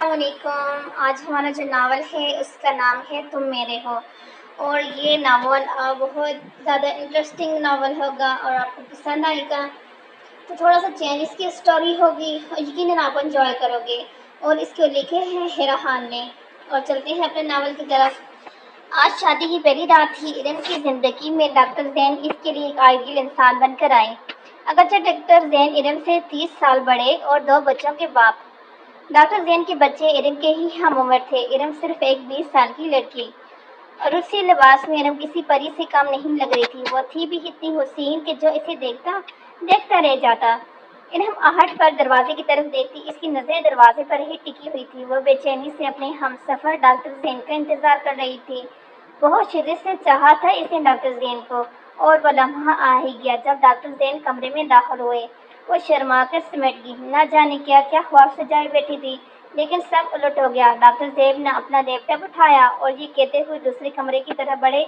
السلام علیکم۔ آج ہمارا جو ناول ہے اس کا نام ہے تم میرے ہو، اور یہ ناول بہت زیادہ انٹرسٹنگ ناول ہوگا اور آپ کو پسند آئے گا۔ تو تھوڑا سا چینج اس کی اسٹوری ہوگی اور یقیناً آپ انجوائے کرو گے، اور اس کو لکھے ہیں ہیرا خان نے۔ اور چلتے ہیں اپنے ناول کی طرف۔ آج شادی کی پہلی رات تھی۔ ارم کی زندگی میں ڈاکٹر زین اس کے لیے ایک آئیڈیل انسان بن کر آئے۔ اگرچہ ڈاکٹر زین ارم سے 30 سال بڑے اور 2 بچوں کے باپ۔ ڈاکٹر زین کے بچے ارم کے ہی ہم عمر تھے۔ ارم صرف ایک 20 سال کی لڑکی، اور اسی لباس میں ارم کسی پری سے کم نہیں لگ رہی تھی۔ وہ تھی بھی اتنی حسین کہ جو اسے دیکھتا رہ جاتا۔ ارم آہٹ پر دروازے کی طرف دیکھتی، اس کی نظریں دروازے پر ہی ٹکی ہوئی تھی۔ وہ بے چینی سے اپنے ہم سفر ڈاکٹر زین کا انتظار کر رہی تھی۔ بہت شدت سے چاہا تھا اسے ڈاکٹر زین کو، اور وہ لمحہ آ ہی گیا جب ڈاکٹر زین کمرے میں داخل ہوئے۔ وہ شرما کر سمٹ گئی، نہ جانے کیا کیا خواب سجائے بیٹھی تھی، لیکن سب الٹ ہو گیا۔ ڈاکٹر زین نے اپنا لیپ ٹاپ اٹھایا اور یہ کہتے ہوئے دوسرے کمرے کی طرف بڑھے،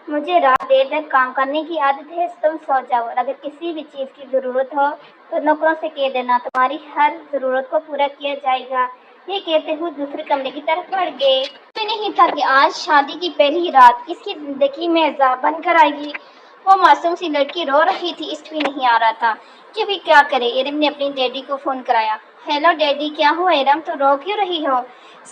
مجھے رات دیر تک کام کرنے کی عادت ہے، تم سو جاؤ، اور اگر کسی بھی چیز کی ضرورت ہو تو نوکروں سے کہہ دینا، تمہاری ہر ضرورت کو پورا کیا جائے گا۔ یہ کہتے ہوئے دوسرے کمرے کی طرف بڑھ گئے۔ تو نہیں تھا کہ آج شادی کی پہلی رات اس کی زندگی میں عذاب بن کر آئے گی۔ وہ معصوم سی لڑکی رو رہی تھی، اس بھی نہیں آ رہا تھا کہ بھی کیا کرے۔ ارم نے اپنی ڈیڈی کو فون کرایا۔ ہیلو ڈیڈی، کیا ہوا ارم، تو رو کیوں رہی ہو؟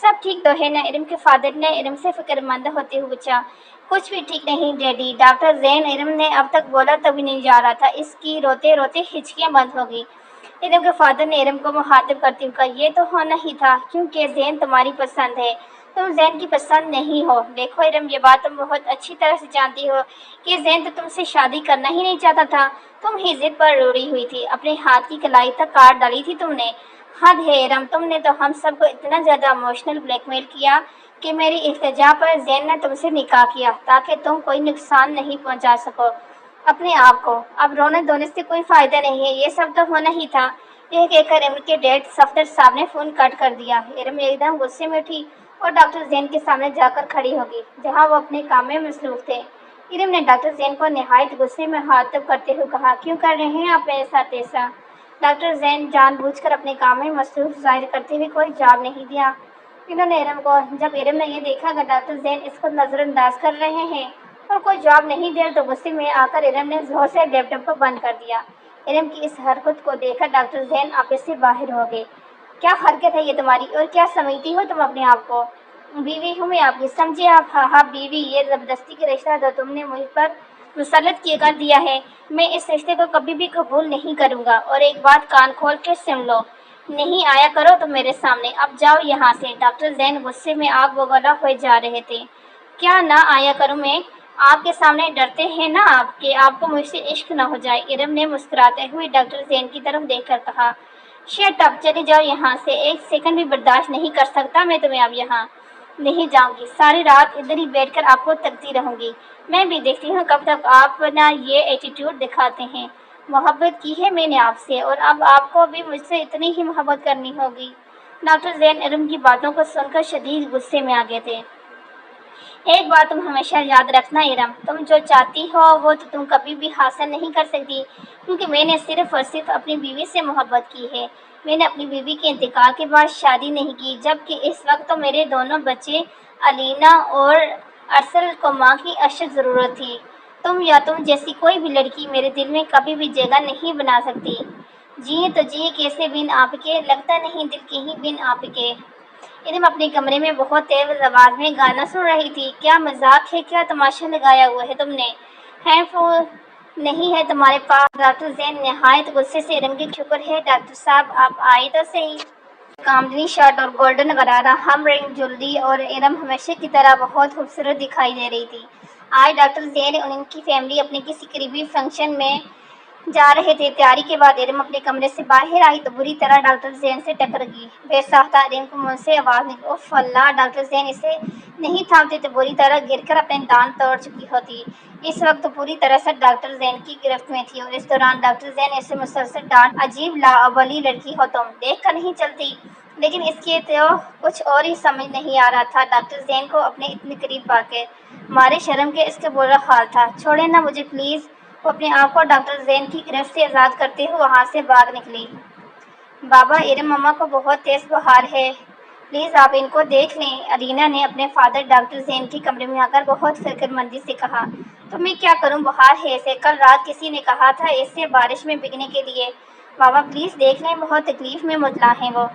سب ٹھیک تو ہے نا؟ ارم کے فادر نے ارم سے فکر مند ہوتے ہوئے پوچھا۔ کچھ بھی ٹھیک نہیں ڈیڈی، ڈاکٹر زین ارم نے اب تک بولا تبھی نہیں جا رہا تھا، اس کی روتے روتے ہچکیاں بند ہو گئی۔ ارم کے فادر نے ارم کو مخاطب کرتے ہوئے کہا، یہ تو ہونا ہی تھا کیونکہ زین تمہاری پسند ہے، تم زین کی پسند نہیں ہو۔ دیکھو ارم، یہ بات تم بہت اچھی طرح سے جانتی ہو کہ زین تو تم سے شادی کرنا ہی نہیں چاہتا تھا، تم ہی ضد پر روڑی ہوئی تھی، اپنے ہاتھ کی کلائی تک کاٹ ڈالی تھی تم نے۔ حد ہے ارم، تم نے تو ہم سب کو اتنا زیادہ ایموشنل بلیک میل کیا کہ میری التجا پر زین نے تم سے نکاح کیا تاکہ تم کوئی نقصان نہیں پہنچا سکو اپنے آپ کو۔ اب رونے دھونے سے کوئی فائدہ نہیں ہے، یہ سب تو ہونا ہی تھا۔ یہ کہہ کر ارم کے ڈیڈ صفدر صاحب نے فون کٹ کر دیا۔ ارم ایک دم غصے میں اٹھی اور ڈاکٹر زین کے سامنے جا کر کھڑی ہو گئی جہاں وہ اپنے کام میں مصروف تھے۔ ارم نے ڈاکٹر زین کو نہایت غصے میں مخاطب کرتے ہوئے کہا، کیوں کر رہے ہیں آپ میرے ساتھ ایسا؟ ڈاکٹر زین جان بوجھ کر اپنے کام میں مصروف ظاہر کرتے ہوئے کوئی جواب نہیں دیا۔ انہوں نے ارم کو، جب ارم نے یہ دیکھا کہ ڈاکٹر زین اس کو نظر انداز کر رہے ہیں اور کوئی جواب نہیں دیا، تو غصے میں آ کر ارم نے زور سے لیپ ٹاپ کو بند کر دیا۔ ارم کی اس حرکت کو دیکھ کر ڈاکٹر زین آپے سے باہر ہو گئے۔ کیا حرکت ہے یہ تمہاری، اور کیا سمجھتی ہو تم اپنے آپ کو؟ بیوی ہوں میں آپ کی، سمجھے آپ؟ ہاں بیوی، یہ زبردستی کا رشتہ جو تم نے مجھ پر مسلط کر دیا ہے، میں اس رشتے کو کبھی بھی قبول نہیں کروں گا۔ اور ایک بات کان کھول کے سن لو، نہیں آیا کرو تم میرے سامنے، اب جاؤ یہاں سے۔ ڈاکٹر زین غصے میں آگ بگولا ہوئے جا رہے تھے۔ کیا نہ آیا کروں میں آپ کے سامنے؟ ڈرتے ہیں نا آپ کہ آپ کو مجھ سے عشق نہ ہو جائے؟ ارم نے مسکراتے ہوئے ڈاکٹر زین کی طرف دیکھ کر کہا، شٹ اپ، چلے جاؤ یہاں سے، ایک سیکنڈ بھی برداشت نہیں کر سکتا میں تمہیں، اب یہاں نہیں جاؤں گی، ساری رات ادھر ہی بیٹھ کر آپ کو تکتی رہوں گی، میں بھی دیکھتی ہوں کب تک آپ نا یہ ایٹیٹیوڈ دکھاتے ہیں۔ محبت کی ہے میں نے آپ سے، اور اب آپ کو بھی مجھ سے اتنی ہی محبت کرنی ہوگی۔ ڈاکٹر زین ارم کی باتوں کو سن کر شدید غصے میں آ گئے تھے۔ ایک بات تم ہمیشہ یاد رکھنا ارم، تم جو چاہتی ہو وہ تو تم کبھی بھی حاصل نہیں کر سکتی، کیونکہ میں نے صرف اور صرف اپنی بیوی سے محبت کی ہے۔ میں نے اپنی بیوی کے انتقال کے بعد شادی نہیں کی، جبکہ اس وقت تو میرے دونوں بچے علینا اور ارسل کو ماں کی اشد ضرورت تھی۔ تم یا تم جیسی کوئی بھی لڑکی میرے دل میں کبھی بھی جگہ نہیں بنا سکتی۔ جیے تو جیے کیسے بن آپ کے، لگتا نہیں دل کے ہی بن آپ کے۔ ارم اپنے کمرے میں بہت تیز آواز میں گانا سن رہی تھی۔ کیا مذاق ہے، کیا تماشا لگایا ہوا ہے تم نے؟ ہینڈ فون نہیں ہے تمہارے پاس؟ ڈاکٹر زین نہایت غصے سے ارم کی، شکر ہے ڈاکٹر صاحب آپ آئے تو صحیح۔ کامدنی شرٹ اور گولڈن غرارہ ہم رنگ جولری، اور ارم ہمیشہ کی طرح بہت خوبصورت دکھائی دے رہی تھی۔ آج ڈاکٹر زین اور ان کی فیملی اپنے کسی قریبی فنکشن میں جا رہے تھے۔ تیاری کے بعد ارم اپنے کمرے سے باہر آئی تو بری طرح ڈاکٹر زین سے ٹکر گئی۔ بے ساختہ ارم کو منہ سے آواز نکلی، اف اللہ! ڈاکٹر زین اسے نہیں تھامتے تو بری طرح گر کر اپنے دانت توڑ چکی ہوتی۔ اس وقت تو پوری طرح سے ڈاکٹر زین کی گرفت میں تھی، اور اس دوران ڈاکٹر زین اسے مسلسل ڈانٹ، عجیب لاابالی لڑکی ہو تم، دیکھ کر نہیں چلتی۔ لیکن اس کے تو کچھ اور ہی سمجھ نہیں آ رہا تھا ڈاکٹر زین کو اپنے اتنے قریب پا کے، مارے شرم کے اس کا برا حال تھا۔ چھوڑیں نا مجھے پلیز۔ وہ اپنے آپ کو ڈاکٹر زین کی گرفت سے آزاد کرتے ہوئے وہاں سے بھاگ نکلی۔ بابا، ارم مما کو بہت تیز بخار ہے، پلیز آپ ان کو دیکھ لیں۔ ارینا نے اپنے فادر ڈاکٹر زین کے کمرے میں آ کر بہت فکر مندی سے کہا۔ تو میں کیا کروں، بخار ہے اسے، کل رات کسی نے کہا تھا اسے بارش میں بھیگنے کے لیے۔ بابا پلیز دیکھ لیں، بہت تکلیف میں مبتلا ہیں وہ۔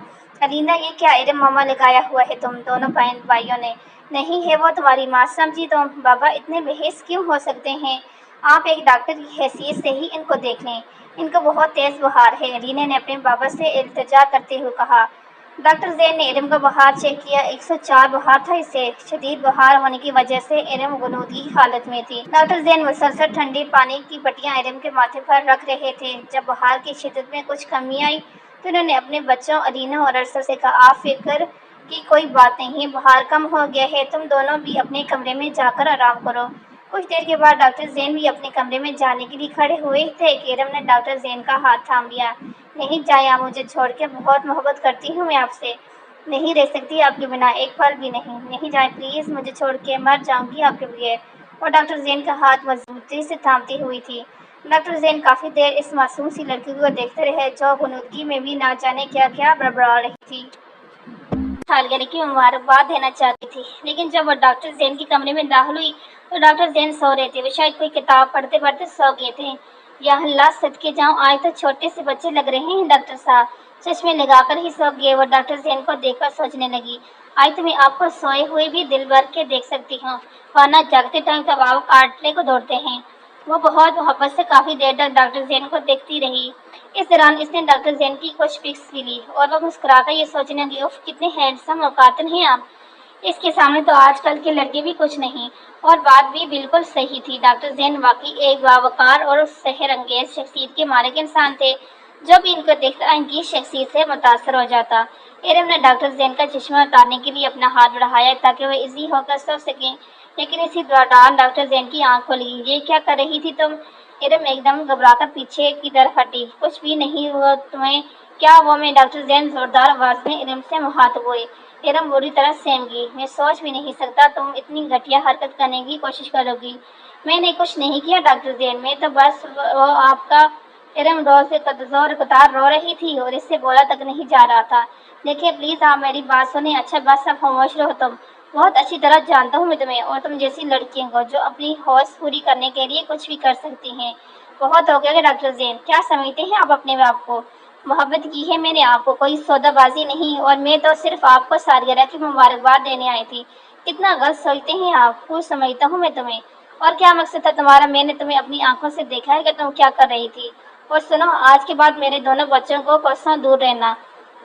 ارینا یہ کیا ارم ماما لگایا ہوا ہے تم دونوں بھائیوں نے؟ نہیں ہے وہ تمہاری ماں، سمجھی تم؟ بابا اتنے بحث کیوں ہو سکتے ہیں؟ آپ ایک ڈاکٹر کی حیثیت سے ہی ان کو دیکھ لیں، ان کو بہت تیز بخار ہے، ارینا نے اپنے بابا سے التجا کرتے ہوئے کہا۔ ڈاکٹر زین نے ارم کا بخار چیک کیا، 104 بخار تھا اسے۔ شدید بخار ہونے کی وجہ سے ارم غنودی حالت میں تھی۔ ڈاکٹر زین مسلسل ٹھنڈے پانی کی پٹیاں ارم کے ماتھے پر رکھ رہے تھے۔ جب بخار کی شدت میں کچھ کمی آئی تو انہوں نے اپنے بچوں ارینا اور ارسل سے کہا، آپ فکر کی کوئی بات نہیں، بخار کم ہو گیا ہے، تم دونوں بھی اپنے کمرے میں جا کر آرام کرو۔ کچھ دیر کے بعد ڈاکٹر زین بھی اپنے کمرے میں جانے کے لیے کھڑے ہوئے تھے کہ ارم نے ڈاکٹر زین کا ہاتھ تھام لیا۔ نہیں جائیں آپ مجھے چھوڑ کے، بہت محبت کرتی ہوں میں آپ سے، نہیں رہ سکتی آپ کے بنا ایک پل بھی نہیں، نہیں جائیں پلیز مجھے چھوڑ کے، مر جاؤں گی آپ کے بغیر۔ اور ڈاکٹر زین کا ہاتھ مضبوطی سے تھامتی ہوئی تھی۔ ڈاکٹر زین کافی دیر اس معصوم سی لڑکی کو دیکھتے رہے جو غنودگی میں بھی نہ جانے کیا کیا بڑبڑا رہی تھی۔ سالگرہ کی مبارکباد دینا چاہتی تھی، لیکن جب وہ ڈاکٹر زین کے کمرے میں داخل ہوئی تو ڈاکٹر زین سو رہے تھے۔ وہ شاید کوئی کتاب پڑھتے پڑھتے سو گئے تھے۔ یا اللہ صدقے جاؤں، آج تو چھوٹے سے بچے لگ رہے ہیں ڈاکٹر صاحب، چشمے لگا کر ہی سو گئے۔ وہ ڈاکٹر زین کو دیکھ کر سوچنے لگی، آج تو میں آپ کو سوئے ہوئے بھی دل بھر کے دیکھ سکتی ہوں، ورنہ جاگتے ٹائم تب آپ کاٹنے کو دوڑتے ہیں۔ وہ بہت محبت سے کافی دیر تک ڈاکٹر زین کو دیکھتی رہی۔ اس دوران اس نے ڈاکٹر زین کی کچھ پکس بھی لی اور وہ مسکرا کر یہ سوچنے لگی، اف کتنے ہینڈسم اور قاتل ہیں آپ، اس کے سامنے تو آج کل کے لڑکے بھی کچھ نہیں۔ اور بات بھی بالکل صحیح تھی، ڈاکٹر زین واقعی ایک باوقار اور سحر انگیز شخصیت کے مالک انسان تھے۔ جو بھی ان کو دیکھتا ان کی شخصیت سے متاثر ہو جاتا۔ ارم نے ڈاکٹر زین کا چشمہ اتارنے کے لیے اپنا ہاتھ بڑھایا تاکہ وہ ایزی ہو کر سو سکیں، لیکن اسی دوران ڈاکٹر زین کی آنکھ کھل گئی۔ یہ کیا کر رہی تھی تم؟ ارم ایک دم گھبرا کر پیچھے کی طرف ہٹی۔ کچھ بھی نہیں ہوا تمہیں کیا ہوا؟ میں ڈاکٹر زین زوردار آواز میں ارم سے مخاطب ہوئے۔ ارم بری طرح سہم گئی۔ میں سوچ بھی نہیں سکتا تم اتنی گھٹیا حرکت کرنے کی کوشش کرو گی۔ میں نے کچھ نہیں کیا ڈاکٹر زین، میں تو بس وہ آپ کا۔ ارم زور قطار رو رہی تھی اور اس سے بولا تک نہیں جا رہا تھا۔ دیکھیں پلیز آپ میری بات سنیں، اچھا بس اب خاموش رہو تم، بہت اچھی طرح جانتا ہوں میں تمہیں اور تم جیسی لڑکیوں کو جو اپنی خواہش پوری کرنے کے لیے کچھ بھی کر سکتی ہیں۔ بہت ہو گیا کہ ڈاکٹر زین، کیا سمجھتے ہیں آپ اپنے آپ کو؟ محبت کی ہے میں نے آپ کو، کوئی سودا بازی نہیں، اور میں تو صرف آپ کو سالگرہ کی مبارکباد دینے آئی تھی۔ کتنا غلط سوچتے ہیں آپ، خوب سمجھتا ہوں میں تمہیں۔ اور کیا مقصد تھا تمہارا؟ میں نے تمہیں اپنی آنکھوں سے دیکھا ہے کہ تم کیا کر رہی تھی۔ اور سنو، آج کے بعد میرے دونوں بچوں کو کوسوں دور رہنا،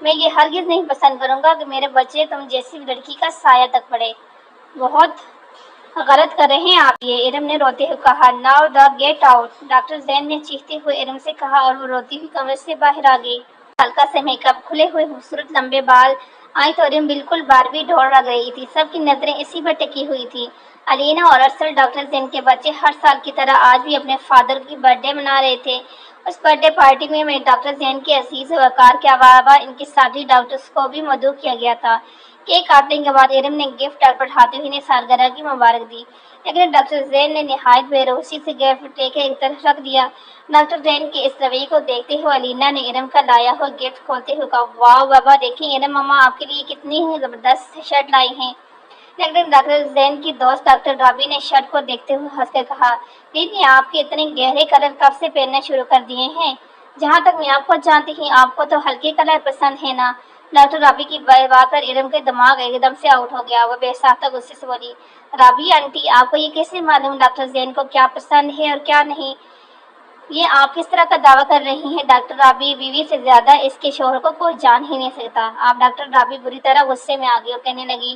میں یہ ہرگز نہیں پسند کروں گا کہ میرے بچے تم جیسی لڑکی کا سایہ تک پڑے۔ بہت غلط کر رہے ہیں آپ یہ، ارم نے روتے ہوئے کہا۔ Now the get out, doctor Zain نے چیختے ہوئے ارم سے کہا اور وہ روتی ہوئی کمرے سے باہر آ گئی۔ ہلکا سے میک اپ، کھلے ہوئے خوبصورت لمبے بال، آئی تو ارم بالکل باربی ڈول لگ رہی تھی۔ سب کی نظریں اسی پر ٹکی ہوئی تھی۔ الینا اور ارسل ڈاکٹر زین کے بچے ہر سال کی طرح آج بھی اپنے فادر کی برتھ ڈے منا رہے تھے۔ اس برتھ ڈے پارٹی میں ڈاکٹر زین کے عزیز و وقار کے علاوہ ان کے ساتھی ڈاکٹرز کو بھی مدعو کیا گیا تھا۔ کیک کاٹنے کے بعد ارم نے گفٹ اٹھاتے ہوئے انہیں سالگرہ کی مبارک دی، لیکن ڈاکٹر زین نے نہایت بے رحمی سے گفٹ لے کے ایک طرف رکھ دیا۔ ڈاکٹر زین کے اس رویے کو دیکھتے ہوئے الینا نے ارم کا لایا ہوا گفٹ کھولتے ہوئے کہا، واو بابا دیکھیں ارم ماما آپ کے لیے کتنی زبردست شرٹ لائی ہیں۔ لیکن ڈاکٹر زین کی دوست ڈاکٹر رابی نے شرٹ کو دیکھتے ہوئے ہنس کر کہا، دیدی آپ کے اتنے گہرے کلر کب سے پہننا شروع کر دیے ہیں؟ جہاں تک میں آپ کو جانتی ہوں آپ کو تو ہلکے کلر پسند ہے نا؟ ڈاکٹر رابی کی بات پر ارم کا دماغ ایک دم سے آؤٹ ہو گیا۔ وہ بے ساختہ غصے سے بولی، رابی آنٹی آپ کو یہ کیسے معلوم ڈاکٹر زین کو کیا پسند ہے اور کیا نہیں؟ یہ آپ کس طرح کا دعویٰ کر رہی ہیں؟ ڈاکٹر رابی بیوی سے زیادہ اس کے شوہر کو کوئی جان ہی نہیں سکتا۔ آپ ڈاکٹر رابی بری طرح غصے میں آ گئی اور کہنے لگی،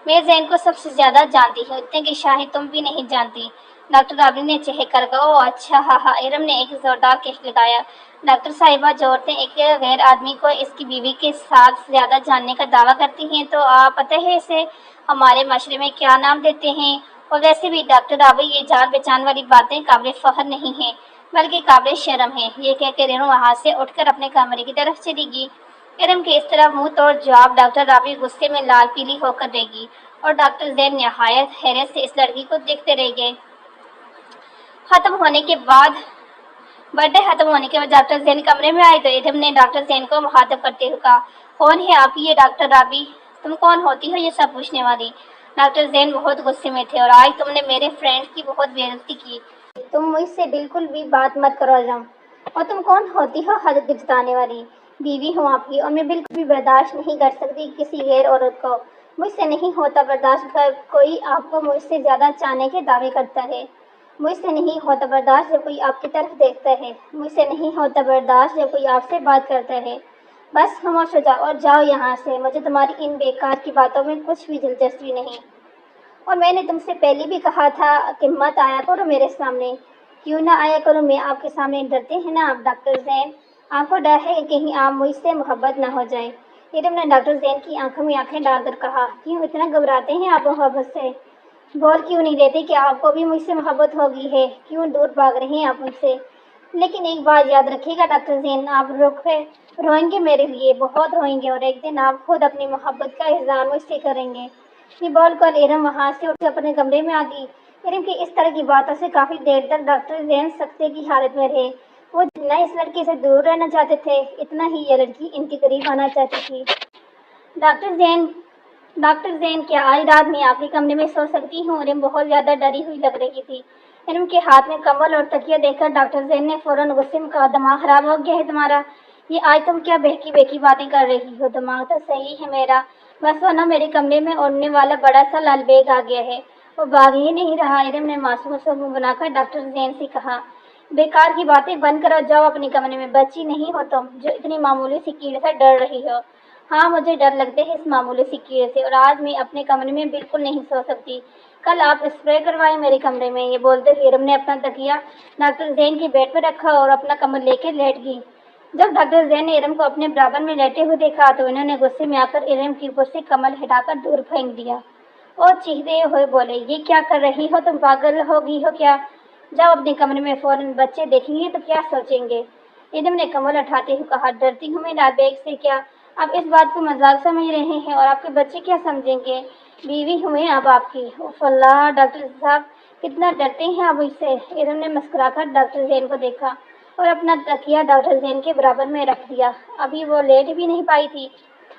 میں زین کو سب سے زیادہ جانتی ہوں، اتنے کی شاہد تم بھی نہیں جانتی۔ ڈاکٹر رابی نے چہک کر کہا، اوہ اچھا ہاں ہاں۔ ارم نے ایک زوردار کیک لگایا، ڈاکٹر صاحبہ جو عورتیں ایک غیر آدمی کو اس کی بیوی کے ساتھ زیادہ جاننے کا دعویٰ کرتی ہیں تو آپ پتہ ہے اسے ہمارے معاشرے میں کیا نام دیتے ہیں؟ اور ویسے بھی ڈاکٹر رابی یہ جان پہچان والی باتیں قابل فخر نہیں ہیں بلکہ قابل شرم ہیں۔ یہ کہہ کر ارم وہاں سے اٹھ کر اپنے کمرے کی طرف چلی گئی۔ ارم کے اس طرح منہ توڑ جواب ڈاکٹر رابی غصے میں لال پیلی ہو کر رہ گئی اور ڈاکٹر زین نہایت حیرت سے اس لڑکی کو دیکھتے رہ گئے۔ برتھ ڈے ختم ہونے کے بعد ڈاکٹر زین کمرے میں آئے تو ادم نے ڈاکٹر زین کو مخاطب کرتے ہوئے کہا، کون ہے آپ یہ ڈاکٹر رابی؟ تم کون ہوتی ہو یہ سب پوچھنے والی؟ ڈاکٹر زین بہت غصے میں تھے، اور آج تم نے میرے فرینڈ کی بہت بے عزتی کی۔ تم مجھ سے بالکل بھی بات مت کرو اعظم۔ اور تم کون ہوتی ہو حد جتانے والی؟ بیوی ہوں آپ کی، اور میں بالکل بھی برداشت نہیں کر سکتی کسی غیر عورت کو۔ مجھ سے نہیں ہوتا برداشت کر کوئی آپ کو مجھ سے زیادہ چاہنے کے دعوے کرتا ہے۔ مجھ سے نہیں ہوتا برداشت جب کوئی آپ کی طرف دیکھتا ہے۔ مجھ سے نہیں ہوتا برداشت جب کوئی آپ سے بات کرتا ہے۔ بس خاموش ہو جاؤ اور جاؤ یہاں سے، مجھے تمہاری ان بیکار کی باتوں میں کچھ بھی دلچسپی نہیں۔ اور میں نے تم سے پہلے بھی کہا تھا کہ مت آیا کرو میرے سامنے۔ کیوں نہ آیا کروں میں آپ کے سامنے؟ ڈرتے ہیں نا آپ ڈاکٹر زین؟ آپ کو ڈر ہے کہ کہیں آپ مجھ سے محبت نہ ہو جائے؟ ایرم نے ڈاکٹر زین کی آنکھوں میں آنکھیں ڈال کر کہا، کیوں اتنا گھبراتے ہیں آپ محبت سے؟ بول کیوں نہیں دیتے کہ آپ کو بھی مجھ سے محبت ہو گئی ہے؟ کیوں دور بھاگ رہے ہیں آپ مجھ سے؟ لیکن ایک بات یاد رکھیے گا ڈاکٹر زین، آپ روئیں گے میرے لیے، بہت روئیں گے، اور ایک دن آپ خود اپنی محبت کا اظہار مجھ سے کریں گے۔ یہ بول کر ایرم وہاں سے اٹھ کر اپنے کمرے میں آ گئی۔ ایرم کی اس طرح کی باتوں سے کافی دیر تک ڈاکٹر زین سکتے کی حالت میں رہے۔ وہ جتنا اس لڑکی سے دور رہنا چاہتے تھے، اتنا ہی یہ لڑکی ان کے قریب آنا چاہتی تھی۔ ڈاکٹر زین کیا آج رات میں آپ کے کمرے میں سو سکتی ہوں؟ ایرم بہت زیادہ ڈری ہوئی لگ رہی تھی۔ ایرم کے ہاتھ میں کمبل اور تکیہ دیکھ کر ڈاکٹر زین نے فوراً غصے میں کہا، دماغ خراب ہو گیا ہے تمہارا؟ یہ آج تم کیا بہکی بہکی باتیں کر رہی ہو؟ دماغ تو صحیح ہے میرا، بس وہ نا میرے کمرے میں اڑنے والا بڑا سا لال بیگ آ گیا ہے، وہ بھاگ ہی نہیں رہا۔ ایرم نے معصوم سا منہ بنا کر ڈاکٹر زین سے کہا، بیکار کی باتیں بند کرو، جاؤ اپنے کمرے میں۔ بچی نہیں ہو تم جو اتنی معمولی سی کیڑے سے ڈر رہی ہو۔ ہاں مجھے ڈر لگتے ہے اس معمولی سی کیڑے سے، اور آج میں اپنے کمرے میں بالکل نہیں سو سکتی۔ کل آپ اسپرے کروائیں میرے کمرے میں۔ یہ بولتے ہوئے ایرم نے اپنا تکیہ ڈاکٹر زین کی بیڈ پر رکھا اور اپنا کمبل لے کے لیٹ گئی۔ جب ڈاکٹر زین نے ایرم کو اپنے برابر میں لیٹے ہوئے دیکھا تو انہوں نے غصے میں آ کر ایرم کے اوپر سے کمبل ہٹا کر دور پھینک دیا اور چیختے ہوئے بولے، یہ کیا کر رہی ہو تم؟ پاگل ہو گئی ہو کیا؟ جاؤ اپنے کمرے میں فوراً، بچے دیکھیں گے تو کیا سوچیں گے؟ ایرم نے کمبل اٹھاتے ہوئے کہا، ڈرتی ہوں میں لال بیگ سے؟ کیا آپ اس بات کو مذاق سمجھ رہے ہیں؟ اور آپ کے بچے کیا سمجھیں گے؟ بیوی ہوں میں اب آپ کی۔ اف اللہ، ڈاکٹر صاحب کتنا ڈرتے ہیں آپ مجھ سے۔ ایرم نے مسکرا کر ڈاکٹر زین کو دیکھا اور اپنا تکیہ ڈاکٹر زین کے برابر میں رکھ دیا۔ ابھی وہ لیٹ بھی نہیں پائی تھی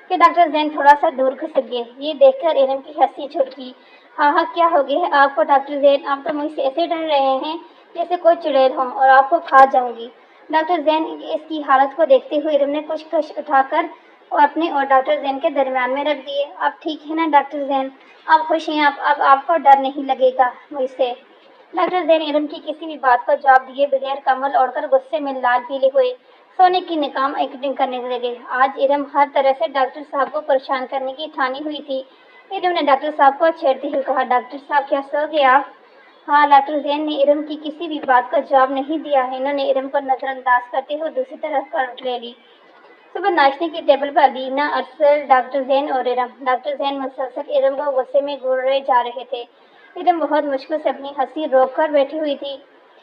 کہ ڈاکٹر زین تھوڑا سا دور کھسک گئے۔ یہ دیکھ کر ایرم کی ہنسی چھوٹ گئی۔ ہاں ہاں، کیا ہو گیا ہے آپ کو ڈاکٹر زین؟ آپ تو مجھ سے ایسے ڈر رہے ہیں جیسے کوئی چڑیل ہوں اور آپ کو کھا جاؤں گی۔ ڈاکٹر زین اس کی حالت کو دیکھتے ہوئے ایرم نے کچھ کش اٹھا کر اور اپنے اور ڈاکٹر زین کے درمیان میں رکھ دیے۔ آپ ٹھیک ہے نا ڈاکٹر زین؟ آپ خوش ہیں؟ اب آپ کو ڈر نہیں لگے گا مجھ سے؟ ڈاکٹر زین ایرم کی کسی بھی بات کو جواب دیے بغیر کمبل اوڑھ کر غصے میں لال پیلے ہوئے سونے کی ناکام ایکٹنگ کرنے لگے۔ آج ایرم ہر طرح سے ڈاکٹر صاحب کو پریشان کرنے کی ٹھانی ہوئی تھی۔ ایرم نے ڈاکٹر صاحب کو چھیڑتے ہوئے کہا، ڈاکٹر صاحب کیا سو گئے آپ؟ ہاں۔ ڈاکٹر زین نے ایرم کی کسی بھی بات کا جواب نہیں دیا۔ انہوں نے ایرم کو نظر انداز کرتے ہوئے دوسری طرف کروٹ لے لی۔ صبح ناشتے کی ٹیبل پر علینا، ارسل، ڈاکٹر زین اور ایرم۔ ڈاکٹر زین مسلسل ایرم کو غصے میں گھوڑے جا رہے تھے۔ ایرم بہت مشکل سے اپنی ہنسی روک کر بیٹھی ہوئی تھی۔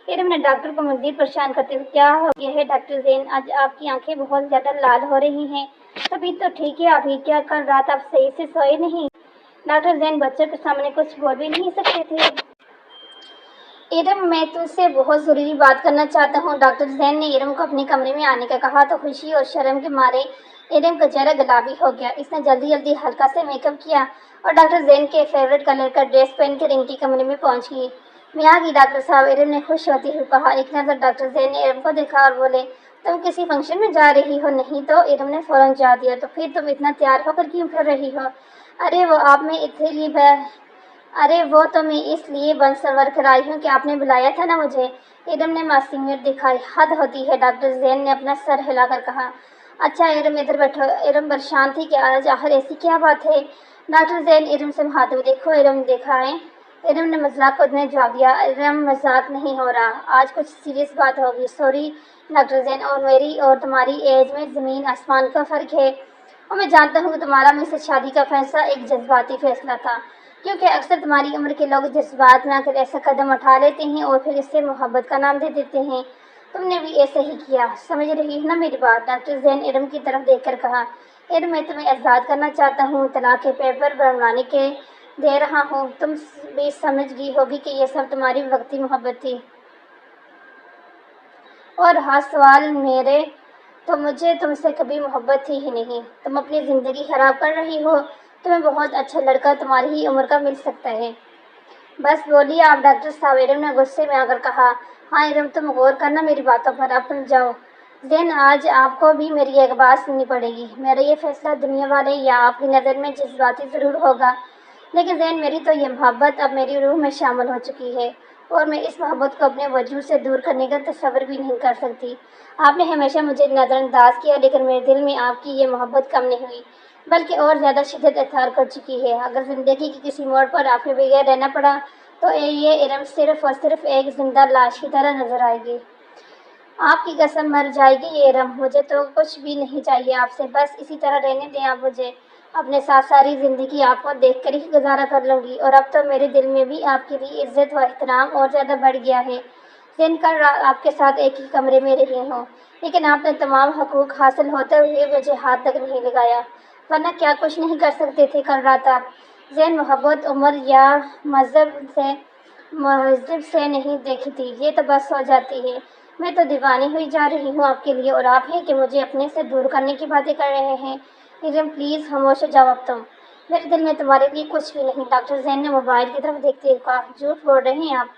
ایرم نے ڈاکٹر کو مزید پریشان کرتے ہوئے، کیا ہو گیا ہے ڈاکٹر زین؟ آج آپ کی آنکھیں بہت زیادہ لال ہو رہی ہیں۔ طبیعت تو ٹھیک ہے آپ کی؟ کیا کل رات آپ صحیح سے سوئے نہیں؟ ڈاکٹر زین بچوں کے سامنے کچھ بول بھی نہیں سکتے تھے۔ ایرم میں تم سے بہت ضروری بات کرنا چاہتا ہوں۔ ڈاکٹر زین نے ایرم کو اپنے کمرے میں آنے کا کہا تو خوشی اور شرم کے مارے ایرم کا چہرہ گلابی ہو گیا۔ اس نے جلدی جلدی ہلکا سے میک اپ کیا اور ڈاکٹر زین کے فیوریٹ کلر کا ڈریس پہن کے رنکی کمرے میں پہنچ گئی۔ میں آ گئی ڈاکٹر صاحب، ایرم نے خوش ہوتے ہوئے کہا۔ ایک نظر ڈاکٹر زین نے ایرم کو دیکھا اور بولے، تم کسی فنکشن میں جا رہی ہو؟ نہیں تو؟ ایرم نے فوراً جواب دیا۔ تو پھر تم اتنا تیار ہو کر کیوں پھر رہی ہو؟ ارے وہ تو میں اس لیے بن سنور کر آئی ہوں کہ آپ نے بلایا تھا نا مجھے۔ ایرم نے معصومیت دکھائی۔ حد ہوتی ہے، ڈاکٹر زین نے اپنا سر ہلا کر کہا۔ اچھا ایرم ادھر بیٹھو۔ ایرم پریشان تھی کہ آج آخر ایسی کیا بات ہے؟ ڈاکٹر زین ایرم سے ہاتھ میں دیکھو ایرم دکھائیں۔ ایرم نے مذاق کرتے ہوئے جواب دیا، ایرم مذاق نہیں ہو رہا، آج کچھ سیریس بات ہوگی۔ سوری ڈاکٹر زین، اور میری اور تمہاری ایج میں زمین آسمان کا فرق ہے، اور میں جانتا ہوں کہ تمہارا مجھ سے شادی کا فیصلہ ایک جذباتی فیصلہ تھا، کیونکہ اکثر تمہاری عمر کے لوگ جذبات میں آ کر ایسا قدم اٹھا لیتے ہیں اور پھر اسے محبت کا نام دے دیتے ہیں۔ تم نے بھی ایسا ہی کیا، سمجھ رہی ہو نا میری بات؟ ڈاکٹر زین ایرم کی طرف دیکھ کر کہا، ایرم میں تمہیں آزاد کرنا چاہتا ہوں، طلاق کے پیپر بنوانے کے دے رہا ہوں۔ تم بھی سمجھ گئی ہوگی کہ یہ سب تمہاری وقتی محبت تھی۔ اور ہاں سوال میرے تو مجھے تم سے کبھی محبت تھی ہی نہیں۔ تم اپنی زندگی خراب کر رہی ہو، تمہیں بہت اچھا لڑکا تمہاری ہی عمر کا مل سکتا ہے۔ بس بولیے آپ ڈاکٹر صاحب، ارم نے غصے میں آ کر کہا۔ ہاں ارم، تم غور کرنا میری باتوں پر، اب تم جاؤ۔ زین، آج آپ کو بھی میری ایک بات سننی پڑے گی۔ میرا یہ فیصلہ دنیا والے یا آپ کی نظر میں جذباتی ضرور ہوگا، لیکن زین میری تو یہ محبت اب میری روح میں شامل ہو چکی ہے، اور میں اس محبت کو اپنے وجود سے دور کرنے کا تصور بھی نہیں کر سکتی۔ آپ نے ہمیشہ مجھے نظر انداز کیا، لیکن میرے دل میں آپ کی یہ محبت کم نہیں ہوئی، بلکہ اور زیادہ شدت اختیار کر چکی ہے۔ اگر زندگی کی کسی موڑ پر آپ کے بغیر رہنا پڑا تو یہ ارم صرف اور صرف ایک زندہ لاش کی طرح نظر آئے گی۔ آپ کی قسم، مر جائے گی یہ ارم۔ مجھے تو کچھ بھی نہیں چاہیے آپ سے، بس اسی طرح رہنے دیں آپ مجھے۔ اپنے ساتھ ساری زندگی آپ کو دیکھ کر ہی گزارا کر لوں گی، اور اب تو میرے دل میں بھی آپ کے لیے عزت و احترام اور زیادہ بڑھ گیا ہے۔ زین، کل رات آپ کے ساتھ ایک ہی کمرے میں رہی ہوں، لیکن آپ نے تمام حقوق حاصل ہوتے ہوئے مجھے ہاتھ تک نہیں لگایا، ورنہ کیا کچھ نہیں کر سکتے تھے کل رات آپ؟ زین، محبت عمر یا مذہب سے نہیں دیکھتی، یہ تو بس ہو جاتی ہے۔ میں تو دیوانی ہوئی جا رہی ہوں آپ کے لیے، اور آپ ہیں کہ مجھے اپنے سے دور کرنے کی باتیں کر رہے ہیں۔ ارم پلیز خاموش ہو جاؤ اب تم، میرے دل میں تمہارے لیے کچھ بھی نہیں۔ ڈاکٹر زین نے موبائل کی طرف دیکھتے ہوئے کہا۔ جھوٹ بول رہے ہیں آپ،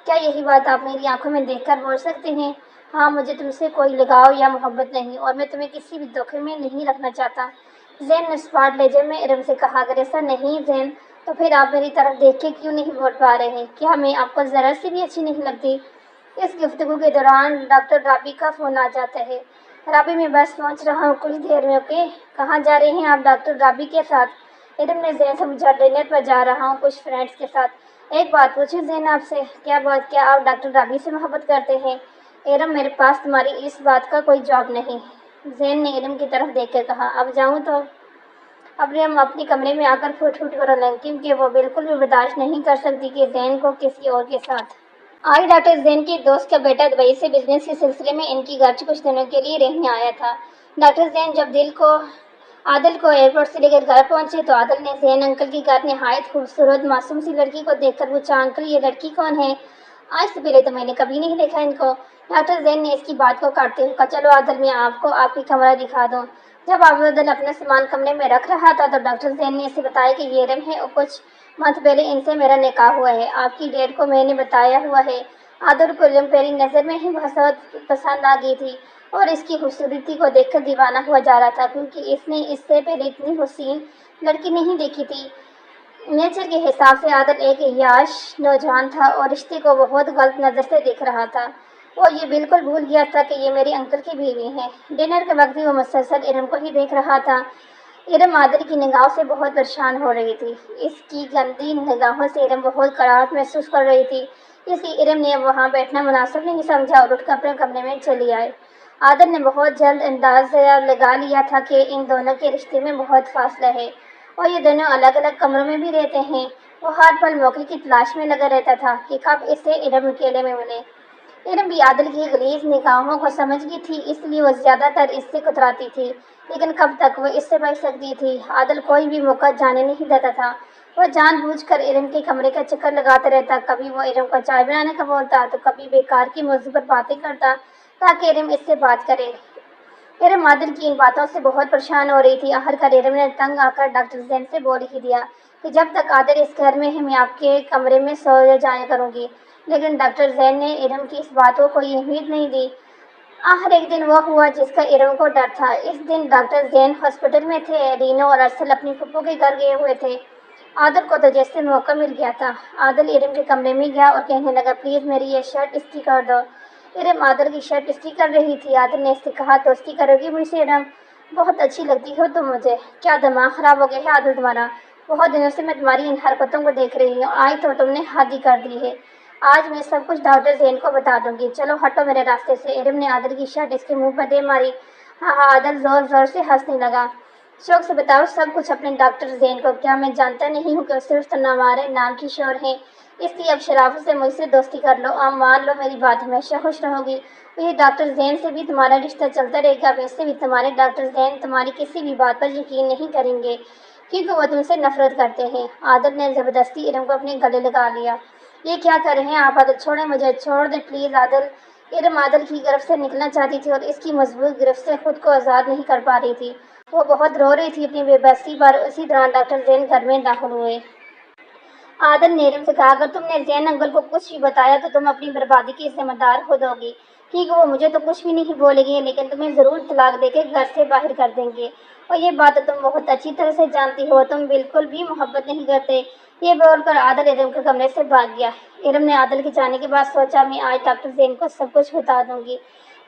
کیا یہی بات آپ میری آنکھوں میں دیکھ کر بول سکتے ہیں؟ ہاں، مجھے تم سے کوئی لگاؤ یا محبت نہیں، اور میں تمہیں کسی بھی دھوکے میں نہیں رکھنا چاہتا۔ زین نے اسپاٹ لیجر میں ارم سے کہا۔ اگر ایسا نہیں زین، تو پھر آپ میری طرف دیکھ کے کیوں نہیں بول پا رہے ہیں؟ کیا میں آپ کو ذرا سی بھی اچھی نہیں لگتی؟ اس گفتگو کے دوران ڈاکٹر رابی کا فون آ جاتا ہے۔ رابی، میں بس پہنچ رہا ہوں، کچھ دیر میں، اوکے؟ کہاں جا رہے ہیں آپ؟ ڈاکٹر رابی کے ساتھ۔ ارم نے زین سے پوچھا۔ ڈنر پر جا رہا ہوں کچھ فرینڈس کے ساتھ۔ ایک بات پوچھیں زین آپ سے؟ کیا بات؟ کیا آپ ڈاکٹر رابی سے محبت کرتے ہیں؟ ارم، میرے پاس تمہاری اس بات کا کوئی جواب نہیں، زین نے ارم کی طرف دیکھ کر کہا۔ اب جاؤں تو؟ اب ارم اپنے کمرے میں آ کر پھوٹ پھوٹ کر رونے لگی، کیونکہ وہ بالکل بھی برداشت نہیں کر سکتی کہ زین کو کسی اور کے ساتھ۔ آج ڈاکٹر زین کے دوست کا بیٹا دبئی سے بزنس کے سلسلے میں ان کی گھر کچھ دنوں کے لیے رہنے آیا تھا۔ ڈاکٹر زین جب عادل کو ایئرپورٹ سے لے کر گھر پہنچے تو عادل نے زین انکل کی گھر نہایت خوبصورت معصوم سی لڑکی کو دیکھ کر پوچھا۔ انکل، یہ لڑکی کون ہے؟ آج سے پہلے تو میں نے کبھی نہیں دیکھا ان کو۔ ڈاکٹر زین نے اس کی بات کو کاٹتے ہوئے کہا۔ چلو عادل، میں آپ کو آپ کی کمرہ دکھا دوں۔ جب عادل اپنا سامان کمرے میں رکھ رہا تھا تو ڈاکٹر زین نے اسے بتایا کہ یہ ارم ہے، اور کچھ منتھ پہلے ان سے میرا نکاح ہوا ہے۔ آپ کی ڈیڈ کو میں نے بتایا ہوا ہے۔ عادل کو ارم پہلی نظر میں ہی بہت پسند آ گئی تھی، اور اس کی خوبصورتی کو دیکھ کر دیوانہ ہوا جا رہا تھا، کیونکہ اس نے اس سے پہلے اتنی حسین لڑکی نہیں دیکھی تھی۔ نیچر کے حساب سے عادل ایک عیاش نوجوان تھا، اور رشتے کو بہت غلط نظر سے دیکھ رہا تھا۔ وہ یہ بالکل بھول گیا تھا کہ یہ میرے انکل کی بیوی ہے۔ ڈنر کے وقت بھی وہ مسلسل ارم کو ہی دیکھ رہا تھا۔ ارم عادل کی نگاہوں سے بہت پریشان ہو رہی تھی۔ اس کی گندی نگاہوں سے ارم بہت کڑاہٹ محسوس کر رہی تھی، اس لیے ارم نے اب وہاں بیٹھنا مناسب نہیں سمجھا اور اٹھ کر اپنے کمرے میں چلی آئی۔ عادل نے بہت جلد اندازہ لگا لیا تھا کہ ان دونوں کے رشتے میں بہت فاصلہ ہے، اور یہ دونوں الگ الگ کمروں میں بھی رہتے ہیں۔ وہ ہر پل موقع کی تلاش میں لگا رہتا تھا کہ کب اسے ارم اکیلے میں ملے۔ ارم بھی عادل کی غلیظ نگاہوں کو سمجھ گئی تھی، اس لیے وہ زیادہ تر اس سے کتراتی تھی، لیکن کب تک وہ اس سے بچ سکتی تھی؟ عادل کوئی بھی موقع جانے نہیں دیتا تھا۔ وہ جان بوجھ کر ارم کے کمرے کا چکر لگاتا رہتا، کبھی وہ ارم کو چائے بنانے کا بولتا تو کبھی بیکار کی موضوع پر باتیں کرتا تاکہ ارم اس سے بات کرے۔ ارم عادل کی ان باتوں سے بہت پریشان ہو رہی تھی۔ آخرکار ارم نے تنگ آ کر ڈاکٹر زین سے بول ہی دیا کہ جب تک عادل اس گھر میں ہے میں آپ کے کمرے میں سو جایا کروں گی، لیکن ڈاکٹر زین نے ارم کی اس بات کو کوئی اہمیت نہیں دی۔ آخر ایک دن وہ ہوا جس کا ارم کو ڈر تھا۔ اس دن ڈاکٹر زین ہاسپٹل میں تھے، رینو اور ارسل اپنی پھپھو کے گھر گئے ہوئے تھے۔ عادل کو تو جیسے موقع مل گیا تھا۔ عادل ارم کے کمرے میں گیا اور کہنے لگا، پلیز میری یہ شرٹ استری کر دو۔ ارم عادل کی شرٹ استری کر رہی تھی۔ عادل نے اس سے کہا، تو استری کرو گی مجھ سے ارم؟ بہت اچھی لگتی ہو تم مجھے۔ کیا دماغ خراب ہو گیا ہے عادل تمہارا؟ بہت دنوں سے میں تمہاری ان حرکتوں کو دیکھ رہی ہوں، آج تو تم نے حد ہی کر دی ہے۔ آج میں سب کچھ ڈاکٹر زین کو بتا دوں گی، چلو ہٹو میرے راستے سے۔ ارم نے عادل کی شرٹ اس کے منہ پر دے ماری۔ ہاں عادل زور زور سے ہنسنے لگا۔ شوق سے بتاؤ سب کچھ اپنے ڈاکٹر زین کو۔ کیا میں جانتا نہیں ہوں کہ وہ صرف تمہارے نام کی شور ہیں؟ اس لیے اب شرافت سے مجھ سے دوستی کر لو، مان لو میری بات، ہمیشہ خوش رہو گی۔ یہ ڈاکٹر زین سے بھی تمہارا رشتہ چلتا رہے گا، ویسے بھی تمہارے ڈاکٹر زین تمہاری کسی بھی بات پر یقین نہیں کریں گے، کیونکہ وہ تم سے نفرت کرتے ہیں۔ عادل نے زبردستی ارم کو اپنے گلے لگا لیا۔ یہ کیا کر رہے ہیں آپ؟ عادل چھوڑیں مجھے، چھوڑ دیں پلیز عادل۔ ارم عادل کی گرفت سے نکلنا چاہتی تھی اور اس کی مضبوط گرفت سے خود کو آزاد نہیں کر پا رہی تھی۔ وہ بہت رو رہی تھی اپنی بے بسی پر۔ اسی دوران ڈاکٹر زین گھر میں داخل ہوئے۔ عادل نے ارم سے کہا، اگر تم نے زین انکل کو کچھ بھی بتایا تو تم اپنی بربادی کی ذمہ دار خود ہوگی، کیونکہ وہ مجھے تو کچھ بھی نہیں بولیں گے لیکن تمہیں ضرور طلاق دے کے گھر سے باہر کر دیں گے، اور یہ بات تم بہت اچھی طرح سے جانتی ہو، تم بالکل بھی محبت نہیں کرتے۔ یہ بول کر عادل ارم کے کمرے سے بھاگ گیا۔ ارم نے عادل کے جانے کے بعد سوچا، میں آج ڈاکٹر زین کو سب کچھ بتا دوں گی،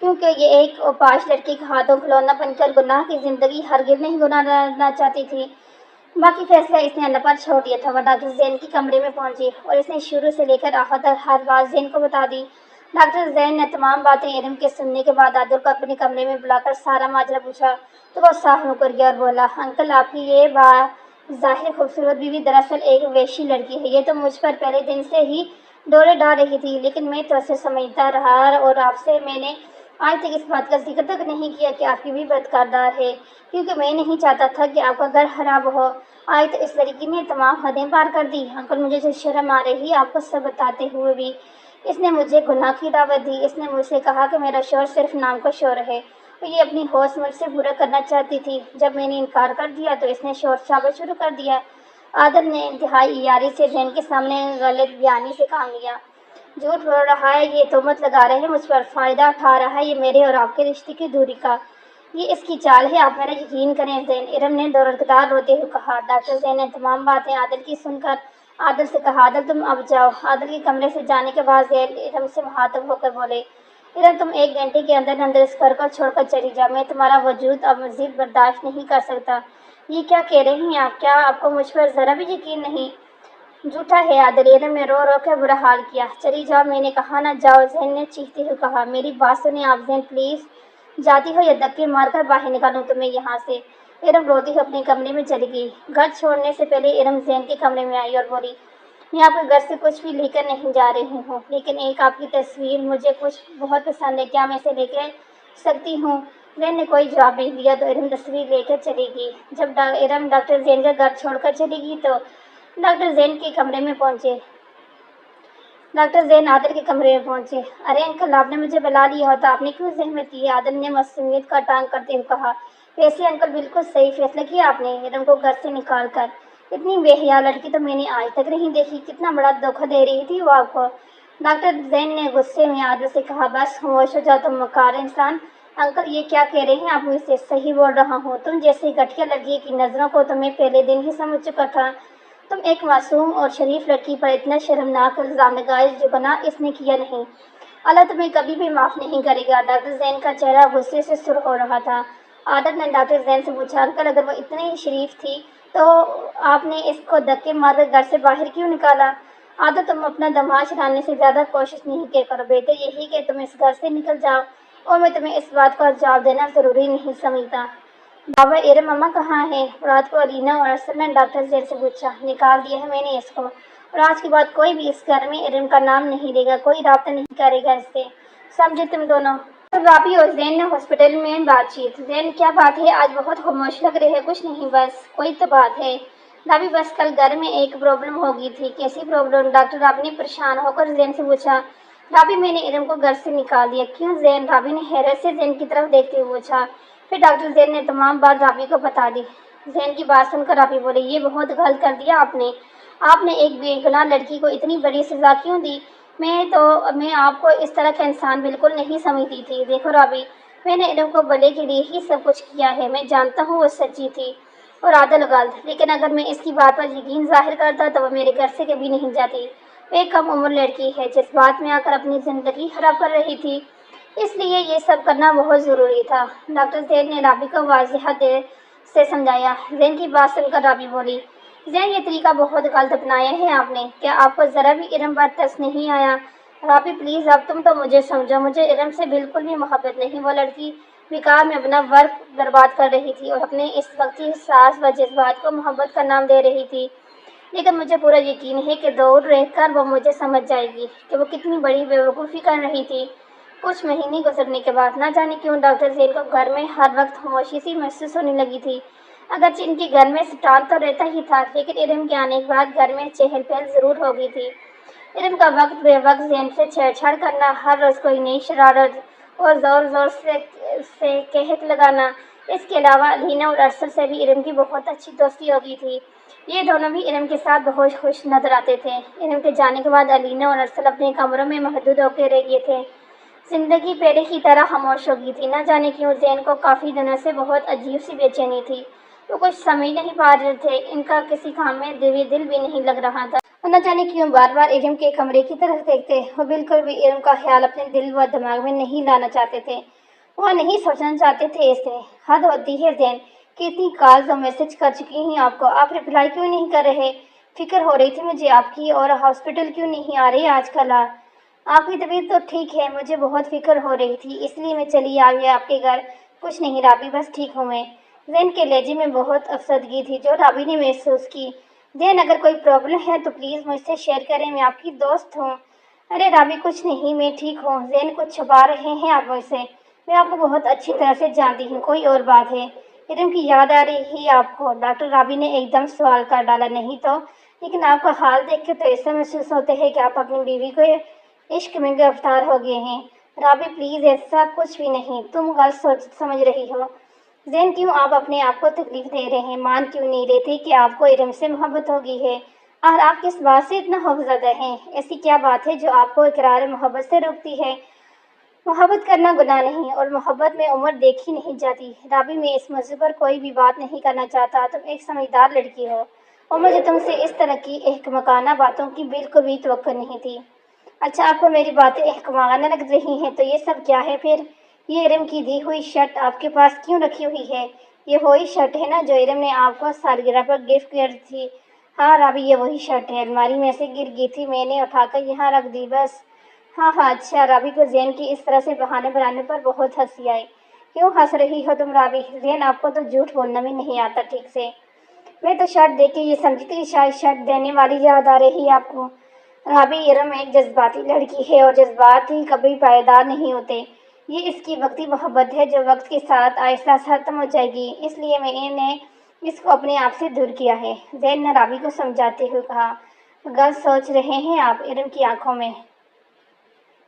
کیونکہ یہ ایک اوپاش لڑکی کا ہاتھوں کھلونا بن کر گناہ کی زندگی ہرگز نہیں گزارنا چاہتی تھی۔ باقی فیصلہ اس نے اللہ پر چھوڑ دیا تھا۔ وہ ڈاکٹر زین کے کمرے میں پہنچی اور اس نے شروع سے لے کر آخر تک ہر بات زین کو بتا دی۔ ڈاکٹر زین نے تمام باتیں ارم کے سننے کے بعد عادل کو اپنے کمرے میں بلا کر سارا ماجرا پوچھا تو وہ صاف مکر گیا اور بولا، انکل آپ کی یہ ظاہر خوبصورت بیوی دراصل ایک وحشی لڑکی ہے۔ یہ تو مجھ پر پہلے دن سے ہی ڈورے ڈال رہی تھی، لیکن میں تو اسے سمجھتا رہا اور آپ سے میں نے آج تک اس بات کا ذکر تک نہیں کیا کہ آپ کی بھی بدکردار ہے، کیونکہ میں نہیں چاہتا تھا کہ آپ کا گھر خراب ہو۔ آج تو اس لڑکی نے تمام حدیں پار کر دی۔ انکل مجھے جو شرم آ رہی آپ کو سب بتاتے ہوئے بھی، اس نے مجھے گناہ کی دعوت دی۔ اس نے مجھ سے کہا کہ میرا شوہر صرف نام کا شوہر ہے اور یہ اپنی ہوش مجھ سے پورا کرنا چاہتی تھی۔ جب میں نے انکار کر دیا تو اس نے شور شرابہ شروع کر دیا۔ عادل نے انتہائی عیاری سے زین کے سامنے غلط بیانی سے کام لیا۔ جھوٹ بول رہا ہے، یہ تہمت لگا رہے ہیں مجھ پر، فائدہ اٹھا رہا ہے یہ میرے اور آپ کے رشتے کی دوری کا۔ یہ اس کی چال ہے، آپ میرا یقین کریں زین، ارم نے درگدار روتے ہوئے کہا۔ ڈاکٹر زین نے تمام باتیں عادل کی سن کر عادل سے کہا، عادل تم اب جاؤ۔ عادل کے کمرے سے جانے کے بعد زین ارم سے مخاطب ہو کر بولے، ارم تم 1 گھنٹے کے اندر اندر اس گھر کو چھوڑ کر چلی جاؤ، میں تمہارا وجود اب مزید برداشت نہیں کر سکتا۔ یہ کیا کہہ رہی ہیں آپ؟ کیا آپ کو مجھ پر ذرا بھی یقین نہیں؟ جھوٹا ہے عادل، ارم نے رو رو کر برا حال کیا۔ چلی جاؤ، میں نے کہا نا جاؤ، زین نے چیختے ہوئے کہا۔ میری بات سنیں آپ زین پلیز، جاتی ہو یا دھکے مار کر باہر نکالوں تمہیں یہاں سے؟ ارم روتی ہوئی اپنے کمرے میں چلی گئی۔ گھر چھوڑنے سے پہلے ارم زین کے کمرے میں آئی اور بولی، میں آپ کے گھر سے کچھ بھی لے کر نہیں جا رہی ہوں، لیکن ایک آپ کی تصویر مجھے کچھ بہت پسند ہے، کیا میں اسے لے کے سکتی ہوں؟ زین نے کوئی جواب نہیں دیا تو ارم تصویر لے کر چلی گئی۔ جب ارم ڈاکٹر زین کا گھر چھوڑ کر چلی گئی تو ڈاکٹر زین کے کمرے میں پہنچے۔ ڈاکٹر زین عادل کے کمرے میں پہنچے۔ ارے انکل، آپ نے مجھے بلا لیا ہوتا، آپ نے کیوں زحمت کی؟ عادل نے معصومیت کا ٹانگ کرتے ہوئے کہا۔ ویسے انکل بالکل صحیح فیصلہ کیا آپ نے ارم کو گھر سے نکال کر، اتنی بے حیا لڑکی تو میں نے آج تک نہیں دیکھی، کتنا بڑا دھوکہ دے رہی تھی وہ آپ کو۔ ڈاکٹر زین نے غصے میں عادل سے کہا، بس خاموش ہو جاؤ تم مکار انسان۔ انکل یہ کیا کہہ رہے ہیں آپ مجھ سے؟ صحیح بول رہا ہوں، تم جیسی گھٹیا لڑکی کی نظروں کو تو میں پہلے دن ہی سمجھ چکا تھا۔ تم ایک معصوم اور شریف لڑکی پر اتنا شرمناک الزام لگائے جو گناہ اس نے کیا نہیں، اللہ تمہیں کبھی بھی معاف نہیں کرے گا۔ ڈاکٹر زین کا چہرہ غصے سے سرخ ہو رہا تھا۔ عادل نے ڈاکٹر زین سے پوچھا، انکل اگر وہ اتنی شریف تھی تو آپ نے اس کو دھکے مار کر گھر سے باہر کیوں نکالا؟ عادل تم اپنا دماغ چلانے سے زیادہ کوشش نہیں کیا کرو، بہتر یہی کہ تم اس گھر سے نکل جاؤ، اور میں تمہیں اس بات کا جواب دینا ضروری نہیں سمجھتا۔ بابا ارم مما کہاں ہے؟ رات کو الینا اور ارسل نے ڈاکٹر زین سے پوچھا۔ نکال دیا ہے میں نے اس کو، اور آج کے بعد کوئی بھی اس گھر میں ارم کا نام نہیں لے گا، کوئی رابطہ نہیں کرے گا اس سے، سمجھے تم دونوں؟ رابی اور زین نے ہاسپٹل میں بات چیت۔ زین کیا بات ہے؟ آج بہت خاموش لگ رہے ہیں۔ کچھ نہیں، بس کوئی تو بات ہے رابی، بس کل گھر میں ایک پرابلم ہو گئی تھی۔ کیسی پرابلم؟ ڈاکٹر رابی نے پریشان ہو کر زین سے پوچھا۔ رابی میں نے ارم کو گھر سے نکال دیا۔ کیوں زین؟ رابی نے حیرت سے زین کی طرف دیکھتے ہوئے پوچھا۔ پھر ڈاکٹر زین نے تمام بات رابی کو بتا دی۔ زین کی بات سن کر رابی بولے، یہ بہت غلط کر دیا آپ نے، آپ نے ایک بے گناہ لڑکی کو اتنی بڑی سزا کیوں دی؟ میں آپ کو اس طرح کا انسان بالکل نہیں سمجھتی تھی۔ دیکھو رابی، میں نے ارم کو بھلے کے لیے ہی سب کچھ کیا ہے، میں جانتا ہوں وہ سچی تھی اور عادل غلط، لیکن اگر میں اس کی بات پر یقین ظاہر کرتا تو وہ میرے گھر سے کبھی نہیں جاتی۔ وہ ایک کم عمر لڑکی ہے، جذبات میں آ کر اپنی زندگی خراب کر رہی تھی، اس لیے یہ سب کرنا بہت ضروری تھا۔ ڈاکٹر زین نے رابی کو واضح سے سمجھایا۔ زین کی بات سن کر رابی بولی، زین یہ طریقہ بہت غلط اپنایا ہے آپ نے، کیا آپ کو ذرا بھی ارم پر ترس نہیں آیا؟ رابی پلیز اب تم تو مجھے سمجھو، مجھے ارم سے بالکل بھی محبت نہیں، وہ لڑکی بیکار میں اپنا وقت برباد کر رہی تھی اور اپنے اس وقتی احساس و جذبات کو محبت کا نام دے رہی تھی، لیکن مجھے پورا یقین ہے کہ دور رہ کر وہ مجھے سمجھ جائے گی کہ وہ کتنی بڑی بیوقوفی کر رہی تھی۔ کچھ مہینے گزرنے کے بعد نہ جانے کیوں ڈاکٹر زین کو گھر میں ہر وقت خاموشی سی محسوس ہونے لگی تھی۔ اگرچہ ان کے گھر میں سٹال تو رہتا ہی تھا، لیکن ارم کے آنے کے بعد گھر میں چہل پہل ضرور ہو گئی تھی۔ ارم کا وقت بے وقت زین سے چھیڑ چھاڑ کرنا، ہر روز کوئی نئی شرارت اور زور زور سے قہق لگانا، اس کے علاوہ الینا اور ارسل سے بھی ارم کی بہت اچھی دوستی ہو گئی تھی۔ یہ دونوں بھی ارم کے ساتھ بہت خوش نظر آتے تھے۔ ارم کے جانے کے بعد الینا اور ارسل اپنے کمروں میں محدود ہو کے رہ گئے تھے۔ زندگی پہلے کی طرح خاموش ہو گئی تھی۔ نہ جانے کیوں زین کو کافی دنوں سے بہت عجیب سی بے چینی تھی۔ وہ کچھ سمجھ نہیں پا رہے تھے، ان کا کسی کام میں دل بھی نہیں لگ رہا تھا، اور نہ جانے کیوں بار بار ارم کے کمرے کی طرف دیکھتے۔ وہ بالکل بھی ارم کا خیال اپنے دل و دماغ میں نہیں لانا چاہتے تھے، وہ نہیں سوچنا چاہتے تھے اسے۔ حد ہوتی ہے زین، کہ اتنی کالز اور میسج کر چکی ہوں آپ رپلائی کیوں نہیں کر رہے؟ فکر ہو رہی تھی مجھے آپ کی، اور ہاسپٹل کیوں نہیں آ رہے آج کل؟ آپ کی طبیعت تو ٹھیک ہے، مجھے بہت فکر ہو رہی تھی، اس لیے میں چلی آئی آپ کے گھر۔ کچھ نہیں رابی، بس ٹھیک ہوں میں۔ زین کے لہجے میں بہت افسردگی تھی جو رابی نے محسوس کی۔ زین، اگر کوئی پرابلم ہے تو پلیز مجھ سے شیئر کریں، میں آپ کی دوست ہوں۔ ارے رابی، کچھ نہیں، میں ٹھیک ہوں۔ زین، کچھ چھپا رہے ہیں آپ مجھ سے؟ میں آپ کو بہت اچھی طرح سے جانتی ہوں، کوئی اور بات ہے؟ ارم کی یاد آ رہی ہے آپ کو؟ ڈاکٹر رابی نے ایک دم سوال کر ڈالا۔ نہیں تو، لیکن آپ کا حال دیکھ کے تو ایسا محسوس ہوتا ہے کہ آپ اپنی بیوی کو عشق میں گرفتار ہو گئے ہیں۔ رابی پلیز، ایسا کچھ بھی نہیں، تم غلط سمجھ رہی ہو۔ زین، کیوں آپ اپنے آپ کو تکلیف دے رہے ہیں؟ مان کیوں نہیں رہے تھے کہ آپ کو ارم سے محبت ہو گئی ہے؟ اور آپ کس بات سے اتنا خوفزدہ ہیں؟ ایسی کیا بات ہے جو آپ کو اقرار محبت سے روکتی ہے؟ محبت کرنا گناہ نہیں، اور محبت میں عمر دیکھی نہیں جاتی۔ رابی، میں اس موضوع پر کوئی بھی بات نہیں کرنا چاہتا، تم ایک سمجھدار لڑکی ہو، اور مجھے تم سے اس طرح کی احمقانہ باتوں کی بالکل بھی توقع نہیں تھی۔ اچھا، آپ کو میری باتیں احمقانہ لگ رہی ہیں تو یہ سب کیا ہے پھر؟ یہ ارم کی دی ہوئی شرٹ آپ کے پاس کیوں رکھی ہوئی ہے؟ یہ وہی شرٹ ہے نا جو ارم نے آپ کو سالگرہ پر گفٹ کی تھی؟ ہاں رابی، یہ وہی شرٹ ہے، الماری میں سے گر گئی تھی، میں نے اٹھا کر یہاں رکھ دی بس۔ ہاں اچھا۔ رابی کو زین کی اس طرح سے بہانے بنانے پر بہت ہنسی آئی۔ کیوں ہنس رہی ہو تم رابی؟ زین، آپ کو تو جھوٹ بولنا بھی نہیں آتا ٹھیک سے۔ میں تو شرٹ دیکھ کے یہ سمجھی تھی کہ شاید شرٹ دینے والی یاد آ رہی ہے آپ کو۔ رابی، ارم ایک جذباتی لڑکی ہے، اور جذبات ہی کبھی پائیدار نہیں ہوتے۔ یہ اس کی وقتی محبت ہے جو وقت کے ساتھ آہستہ ختم ہو جائے گی، اس لیے میں نے اس کو اپنے آپ سے دور کیا ہے۔ زین نے رابی کو سمجھاتے ہوئے کہا۔ غلط سوچ رہے ہیں آپ، ارم کی آنکھوں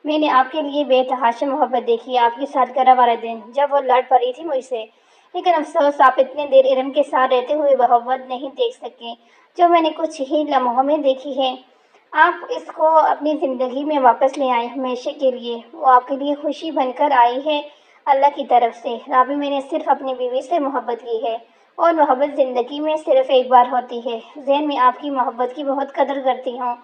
میں نے آپ کے لیے بے تحاشا محبت دیکھی آپ کی سالگرہ والے دن، جب وہ لڑ پڑی تھی مجھ سے۔ لیکن افسوس، آپ اتنے دیر ارم کے ساتھ رہتے ہوئے محبت نہیں دیکھ سکے جو میں نے کچھ ہی لمحوں میں دیکھی ہے۔ آپ اس کو اپنی زندگی میں واپس لے آئے ہمیشہ کے لیے، وہ آپ کے لیے خوشی بن کر آئی ہے اللہ کی طرف سے۔ رابی، میں نے صرف اپنی بیوی سے محبت کی ہے، اور محبت زندگی میں صرف ایک بار ہوتی ہے۔ زین، میں آپ کی محبت کی بہت قدر کرتی ہوں،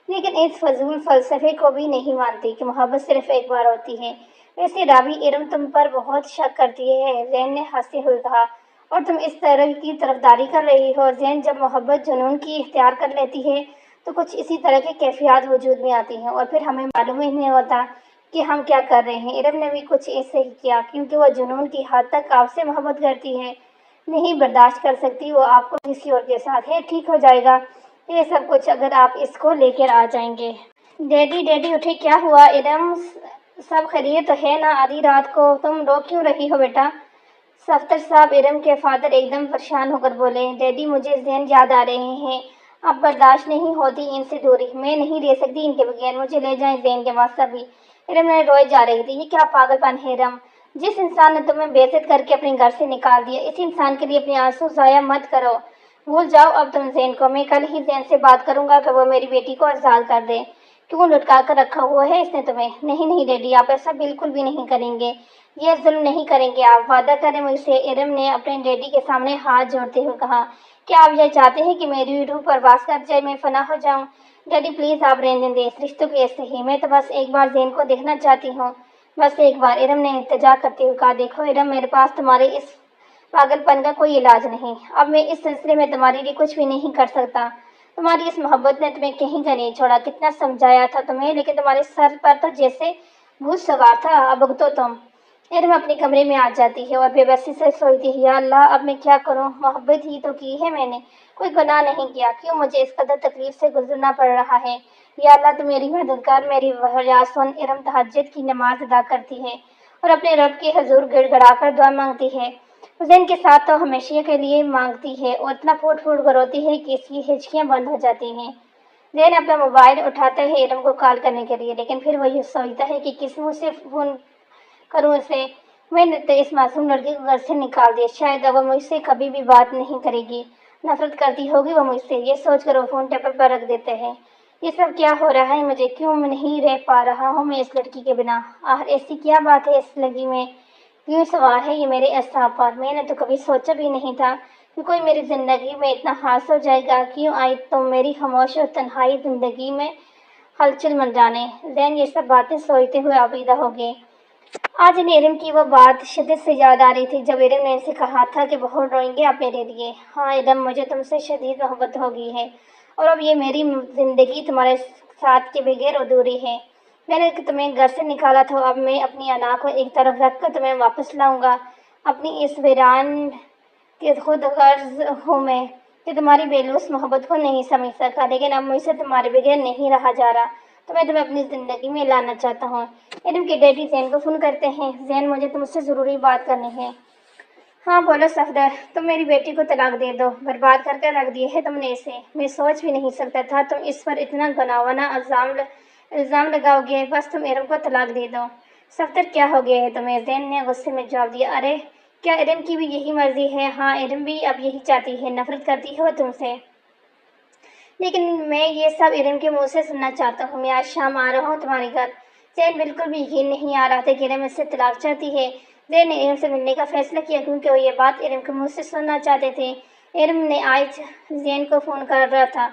لیکن اس فضول فلسفے کو بھی نہیں مانتی کہ محبت صرف ایک بار ہوتی ہے۔ ویسے رابی، ارم تم پر بہت شک کرتی ہے، زین نے ہنستے ہوئے کہا، اور تم اس طرح کی طرفداری کر رہی ہو۔ زین، جب محبت جنون کی اختیار کر لیتی ہے تو کچھ اسی طرح کی کیفیات وجود میں آتی ہیں، اور پھر ہمیں معلوم ہی نہیں ہوتا کہ ہم کیا کر رہے ہیں۔ ارم نے بھی کچھ ایسے ہی کیا، کیونکہ وہ جنون کی حد تک آپ سے محبت کرتی ہے، نہیں برداشت کر سکتی وہ آپ کو کسی اور کے ساتھ ہے۔ ٹھیک ہو جائے گا یہ سب کچھ اگر آپ اس کو لے کر آ جائیں گے۔ ڈیڈی اٹھے، کیا ہوا ارم؟ سب خیریت تو ہے نا؟ آدھی رات کو تم رو کیوں رہی ہو بیٹا؟ سفتر صاحب، ارم کے فادر ایک دم پریشان ہو کر بولے۔ ڈیڈی، مجھے زین یاد آ رہے ہیں، اب برداشت نہیں ہوتی ان سے دوری، میں نہیں رہ سکتی ان کے بغیر، مجھے لے جائیں زین کے پاس ابھی۔ ارم نے روئے جا رہی تھی۔ یہ کیا پاگل پن ہے ارم؟ جس انسان نے تمہیں بےعزت کر کے اپنے گھر سے نکال دیا، اس انسان کے لیے اپنے آنسو ضائع مت کرو۔ بھول جاؤ اب تم زین کو، میں کل ہی زین سے بات کروں گا کہ وہ میری بیٹی کو آزاد کر دے۔ کیوں لٹکا کر رکھا ہوا ہے اس نے تمہیں؟ نہیں ڈیڈی، آپ ایسا بالکل بھی نہیں کریں گے، یہ ظلم نہیں کریں گے، آپ وعدہ کریں مجھ سے۔ ارم نے اپنے ڈیڈی کے سامنے ہاتھ جوڑتے ہوئے کہا۔ کیا آپ یہ چاہتے ہیں کہ میری روح پرواز کر جائے، میں فنا ہو جاؤں؟ ڈیڈی پلیز، آپ رہنے دیں اس رشتوں کو ایسے ہی، میں تو بس ایک بار زین کو دیکھنا چاہتی ہوں، بس ایک بار۔ ارم نے التجا کرتے ہوئے کہا۔ دیکھو ارم، میرے پاس تمہارے اس پاگل پن کا کوئی علاج نہیں، اب میں اس سلسلے میں تمہارے لیے کچھ بھی نہیں کر سکتا۔ تمہاری اس محبت نے تمہیں کہیں کا نہیں چھوڑا، کتنا سمجھایا تھا تمہیں، لیکن تمہارے سر پر تو جیسے بھوت سوار تھا، اب تو تم۔ ارم اپنے کمرے میں آ جاتی ہے اور بے بسی سے سوچتی ہے، یا اللہ اب میں کیا کروں، محبت ہی تو کی ہے میں نے، کوئی گناہ نہیں کیا، کیوں مجھے اس قدر تکلیف سے گزرنا پڑ رہا ہے؟ یا اللہ تو میری مددگار، میری فریاد سن۔ ارم تہجد کی نماز ادا کرتی ہے اور اپنے رب کے حضور گڑ گڑا کر دعا مانگتی ہے، زین کے ساتھ تو ہمیشہ کے لیے مانگتی ہے، اور اتنا پھوٹ کر روتی ہے کہ اس کی ہچکیاں بند ہو جاتی ہیں۔ زین اپنا موبائل اٹھاتا ہے ارم کو کال کرنے کے لیے، لیکن پھر وہ یہ سوچتا ہے کہ کس منہ سے فون کروں اسے۔ میں نے تو اس معصوم لڑکی کو گھر سے نکال دیا، شاید اب وہ مجھ سے کبھی بھی بات نہیں کرے گی، نفرت کرتی ہوگی وہ مجھ سے، یہ سوچ کر وہ فون ٹیبل پر رکھ دیتے ہیں۔ یہ سب کیا ہو رہا ہے مجھے؟ کیوں نہیں رہ پا رہا ہوں میں اس لڑکی کے بنا؟ آخر ایسی کیا بات ہے اس زندگی میں؟ کیوں سوار ہے یہ میرے اعصاب پر؟ میں نے تو کبھی سوچا بھی نہیں تھا کہ کوئی میری زندگی میں اتنا خاص ہو جائے گا۔ کیوں آئی تم میری خاموش اور تنہائی زندگی میں ہلچل مچ جانے؟ زین یہ سب باتیں سوچتے ہوئے آبیدہ ہو گئے۔ آج انہیں ارم کی وہ بات شدت سے یاد آ رہی تھی جب ارم نے ان سے کہا تھا کہ بہت روئیں گے آپ میرے لیے۔ ہاں ارم، مجھے تم سے شدید محبت ہو گئی ہے اور اب یہ میری زندگی تمہارے ساتھ کے بغیر ادھوری ہے۔ میں نے تمہیں گھر سے نکالا تھا، اب میں اپنی انا کو ایک طرف رکھ کر تمہیں واپس لاؤں گا۔ اپنی اس ویران کے خود غرض ہوں میں کہ تمہاری بے لوث محبت کو نہیں سمجھ سکا، لیکن اب مجھ سے تمہارے بغیر نہیں رہا جا رہا، تو میں تمہیں اپنی زندگی میں لانا چاہتا ہوں۔ ارم کے ڈیڈی زین کو فون کرتے ہیں۔ زین، مجھے تم سے ضروری بات کرنی ہے۔ ہاں بولو صفدر، تم میری بیٹی کو طلاق دے دو، برباد کر کے رکھ دیے ہے تم نے اسے۔ میں سوچ بھی نہیں سکتا تھا تم اس پر اتنا گناونا الزام لگاؤ گے۔ بس تم ارم کو طلاق دے دو۔ صفدر، کیا ہو گیا ہے تمہیں؟ زین نے غصے میں جواب دیا۔ ارے کیا ارم کی بھی یہی مرضی ہے؟ ہاں ارم بھی اب یہی چاہتی ہے، نفرت کرتی ہے وہ تم سے، لیکن میں یہ سب ارم کے منہ سے سننا چاہتا ہوں۔ میں آج شام آ رہا ہوں تمہارے گھر۔ زین بالکل بھی یقین نہیں آ رہا تھا کہ ارم اس سے طلاق چاہتی ہے۔ زین نے ارم سے ملنے کا فیصلہ کیا کیونکہ وہ یہ بات ارم کے منہ سے سننا چاہتے تھے۔ ارم نے آج زین کو فون کر رہا تھا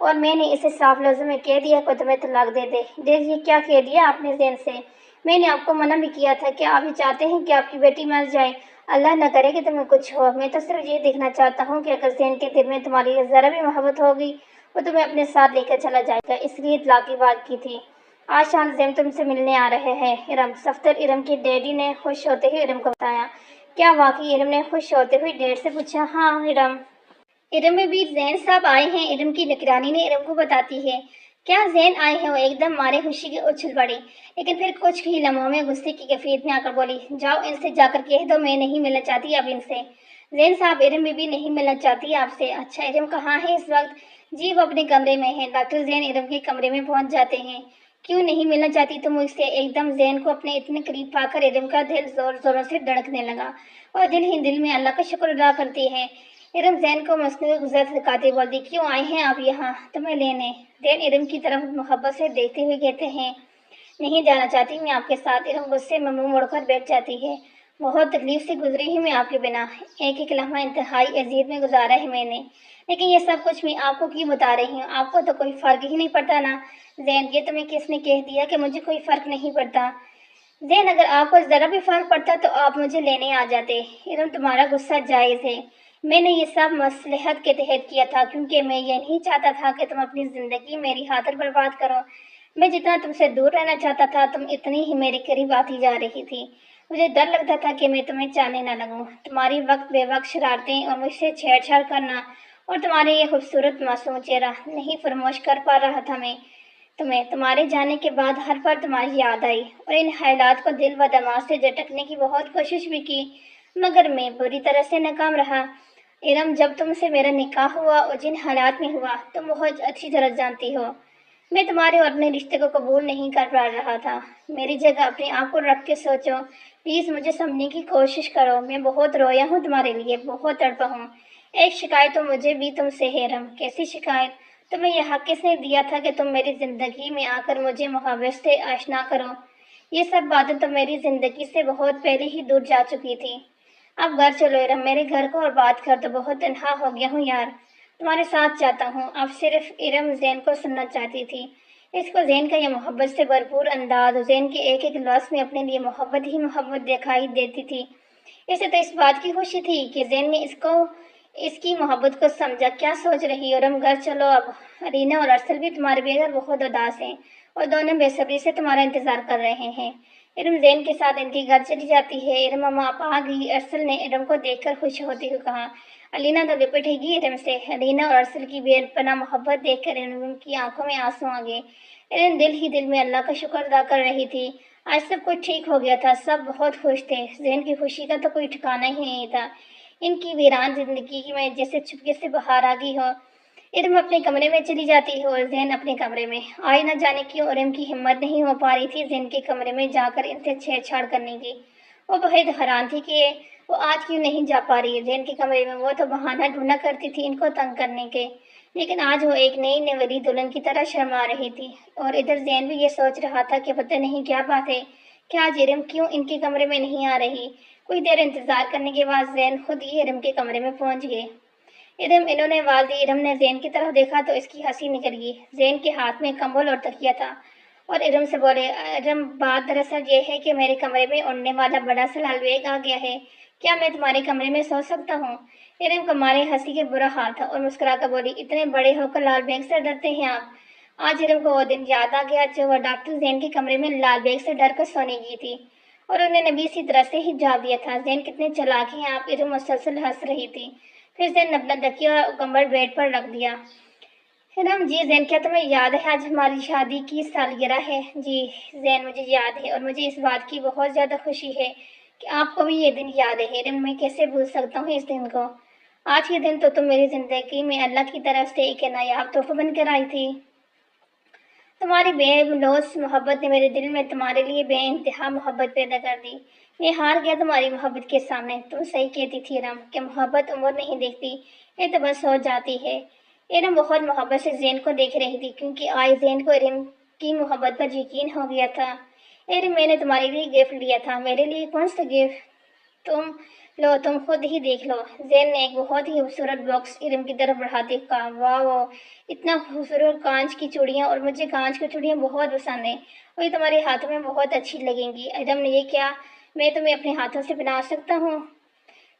اور میں نے اسے صاف لفظوں میں کہہ دیا کہ تمہیں طلاق دے دے۔ دیکھیے کیا کہہ دیا آپ نے زین سے۔ میں نے آپ کو منع بھی کیا تھا کہ آپ ہی چاہتے ہیں کہ آپ کی بیٹی مر جائے۔ اللہ نہ کرے کہ تمہیں کچھ ہو۔ میں تو صرف یہ دیکھنا چاہتا ہوں کہ اگر زین کے دل میں تمہاری ذرا بھی محبت ہوگی وہ تمہیں اپنے ساتھ لے کر چلا جائے گا، اس لیے طلاق کی بات کی تھی۔ آج شام زین تم سے ملنے آ رہے ہیں ارم۔ صفدر، ارم کے ڈیڈی نے خوش ہوتے ہوئے ارم کو بتایا۔ کیا واقعی؟ ارم نے خوش ہوتے ہوئے ڈیڈ سے پوچھا۔ ہاں ارم، ارم میں بھی زین صاحب آئے ہیں، ارم کی نگرانی نے ارم کو بتاتی ہے۔ کیا زین آئے ہیں؟ وہ ایک دم مارے خوشی کے اچھل پڑی، لیکن پھر کچھ ہی لمحوں میں غصے کی کیفیت میں آ کر بولی، جاؤ ان سے جا کر کہہ دو میں نہیں ملنا چاہتی اب ان سے۔ زین صاحب، ارم بھی نہیں ملنا چاہتی آپ سے؟ اچھا، ارم کہاں ہے اس وقت؟ جی وہ اپنے کمرے میں ہے۔ ڈاکٹر زین ارم کے کمرے میں پہنچ جاتے ہیں۔ کیوں نہیں ملنا چاہتی تم مجھ سے؟ ایک دم زین کو اپنے اتنے قریب پا کر ارم کا دل زور زوروں سے دھڑکنے لگا اور دل ہی دل میں اللہ کا شکر ادا کرتی ہے۔ ارم زین کو مصنوعی گزر دکھاتے بولتی، کیوں آئے ہیں آپ یہاں؟ تمہیں لینے۔ زین ارم کی طرف محبت سے دیکھتے ہوئے کہتے ہیں، نہیں جانا چاہتی میں آپ کے ساتھ۔ ارم غصے میں منہ موڑ کر بیٹھ جاتی ہے۔ بہت تکلیف سے گزری ہوں میں آپ کے بنا، ایک ایک لمحہ انتہائی اذیت میں گزارا ہے میں نے، لیکن یہ سب کچھ میں آپ کو کیوں بتا رہی ہوں؟ آپ کو تو کوئی فرق ہی نہیں پڑتا نا؟ زین، یہ تمہیں کس نے کہہ دیا کہ مجھے کوئی فرق نہیں پڑتا؟ زین، اگر آپ کو ذرا بھی فرق پڑتا تو آپ مجھے لینے آ جاتے۔ ارم، تمہارا غصہ جائز ہے، میں نے یہ سب مصلحت کے تحت کیا تھا کیونکہ میں یہ نہیں چاہتا تھا کہ تم اپنی زندگی میری خاطر برباد کرو۔ میں جتنا تم سے دور رہنا چاہتا تھا تم اتنی ہی میرے قریب آتی جا رہی تھی۔ مجھے ڈر لگتا تھا کہ میں تمہیں چاہنے نہ لگوں۔ تمہاری وقت بے وقت شرارتیں اور مجھ سے چھیڑ چھاڑ کرنا اور تمہارے یہ خوبصورت معصوم چہرہ نہیں فراموش کر پا رہا تھا میں تمہیں۔ تمہارے جانے کے بعد ہر پل تمہاری یاد آئی اور ان خیالات کو دل و دماغ سے جھٹکنے کی بہت کوشش بھی کی، مگر میں بری طرح سے ناکام رہا۔ ارم، جب تم سے میرا نکاح ہوا اور جن حالات میں ہوا تم بہت اچھی طرح جانتی ہو، میں تمہارے اور اپنے رشتے کو قبول نہیں کر پا رہا تھا۔ میری جگہ اپنے آپ کو رکھ کے سوچو، پلیز مجھے سمجھنے کی کوشش کرو۔ میں بہت رویا ہوں تمہارے لیے، بہت تڑپا ہوں۔ ایک شکایت تو مجھے بھی تم سے ہے ارم۔ کیسی شکایت؟ تمہیں یہ حق کس نے دیا تھا کہ تم میری زندگی میں آ کر مجھے محبت سے آشنا کرو؟ یہ سب باتیں تو میری زندگی سے بہت پہلے ہی دور جا چکی تھی۔ اب گھر چلو ارم، میرے گھر کو اور بات کر دو، بہت تنہا ہو گیا ہوں یار، تمہارے ساتھ چاہتا ہوں۔ اب صرف ارم زین کو سننا چاہتی تھی۔ اس کو زین کا یہ محبت سے بھرپور انداز اور زین کے ایک ایک لفظ میں اپنے لیے محبت ہی محبت دکھائی دیتی تھی۔ اسے تو اس بات کی خوشی تھی کہ زین نے اس کی محبت کو سمجھا۔ کیا سوچ رہی ہو ارم؟ گھر چلو اب، ارینا اور ارسل بھی تمہارے بغیر بہت اداس ہیں اور دونوں بے صبری سے تمہارا انتظار کر رہے ہیں۔ ارم زین کے ساتھ ان کے گھر چلی جاتی ہے۔ ارم ماما آپ آ گئی، ارسل نے ارم کو دیکھ کر خوش ہوتے ہوئے کہا۔ الینا تو لپٹے گی ارم سے۔ الینا اور ارسل کی بے پناہ محبت دیکھ کر ارم کی آنکھوں میں آنسو آ گئے۔ ارم دل ہی دل میں اللہ کا شکر ادا کر رہی تھی، آج سب کچھ ٹھیک ہو گیا تھا، سب بہت خوش تھے۔ زین کی خوشی کا تو کوئی ٹھکانہ ہی نہیں تھا۔ ان کی ویران زندگی میں جیسے چپکے سے باہر آ گئی ہو۔ ارم اپنے کمرے میں چلی جاتی ہے اور زین اپنے کمرے میں۔ آج نہ جانے کیوں ارم کی ہمت نہیں ہو پا رہی تھی زین کے کمرے میں جا کر ان سے چھیڑ چھاڑ کرنے کی۔ وہ بہت حیران تھی کہ وہ آج کیوں نہیں جا پا رہی ہے زین کے کمرے میں۔ وہ تو بہانہ ڈھونڈا کرتی تھی ان کو تنگ کرنے کے، لیکن آج وہ ایک نئی نویلی دلہن کی طرح شرما رہی تھی۔ اور ادھر زین بھی یہ سوچ رہا تھا کہ پتہ نہیں کیا بات ہے کہ آج ارم کیوں ان کے کمرے میں نہیں آ رہی۔ کچھ دیر انتظار کرنے کے بعد زین خود ہی ارم کے کمرے میں پہنچ گئے۔ انہوں نے آواز دی۔ ارم نے زین کی طرف دیکھا تو اس کی ہنسی نکل گئی۔ زین کے ہاتھ میں کمبل اور تکیہ تھا اور ارم سے بولے، ارم بات دراصل یہ ہے کہ میرے کمرے میں اڑنے والا بڑا سا لال بیگ آ گیا ہے، کیا میں تمہارے کمرے میں سو سکتا ہوں؟ ارم کو مارے ہنسی کے برا حال تھا اور مسکرا کر بولی، اتنے بڑے ہو کر لال بیگ سے ڈرتے ہیں آپ؟ آج ارم کو وہ دن یاد آ گیا جب وہ ڈاکٹر زین کے کمرے میں لال بیگ سے ڈر کر سونے گئی تھی اور انہیں نبی اسی طرح سے حجاب دیا تھا۔ زین کتنے چالاک ہیں آپ؟ ارم مسلسل ہنس رہی تھی۔ پھر زین نے اپنا تکیہ اور کمبل بیڈ پر رکھ دیا۔ ارم، جی زین، کیا تمہیں یاد ہے آج ہماری شادی کی سالگرہ ہے؟ جی زین، مجھے یاد ہے اور مجھے اس بات کی بہت زیادہ خوشی ہے کہ آپ کو بھی یہ دن یاد ہے۔ ارم، میں کیسے بھول سکتا ہوں اس دن کو؟ آج کے دن تو تم میری زندگی میں اللہ کی طرف سے ایک نایاب تحفہ بن کر آئی تھی۔ تمہاری بے لوث محبت نے میرے دل میں تمہارے لیے بے انتہا محبت پیدا کر دی۔ میں ہار گیا تمہاری محبت کے سامنے۔ تم صحیح کہتی تھی ارم کہ محبت عمر نہیں دیکھتی، یہ تو بس ہو جاتی ہے۔ ارم بہت محبت سے زین کو دیکھ رہی تھی کیونکہ آج زین کو ارم کی محبت پر یقین ہو گیا تھا۔ ارم، میں نے تمہارے لیے گفٹ لیا تھا۔ میرے لیے کون سا گفٹ؟ تم خود ہی دیکھ لو۔ زین نے ایک بہت ہی خوبصورت باکس ارم کی طرف بڑھاتے ہوئے کہا، واہ، اتنا خوبصورت کانچ کی چوڑیاں، اور مجھے کانچ کی چوڑیاں بہت پسند ہیں اور یہ تمہارے ہاتھوں میں بہت اچھی لگیں گی۔ ارم نے، یہ کیا میں تمہیں اپنے ہاتھوں سے پہنا سکتا ہوں؟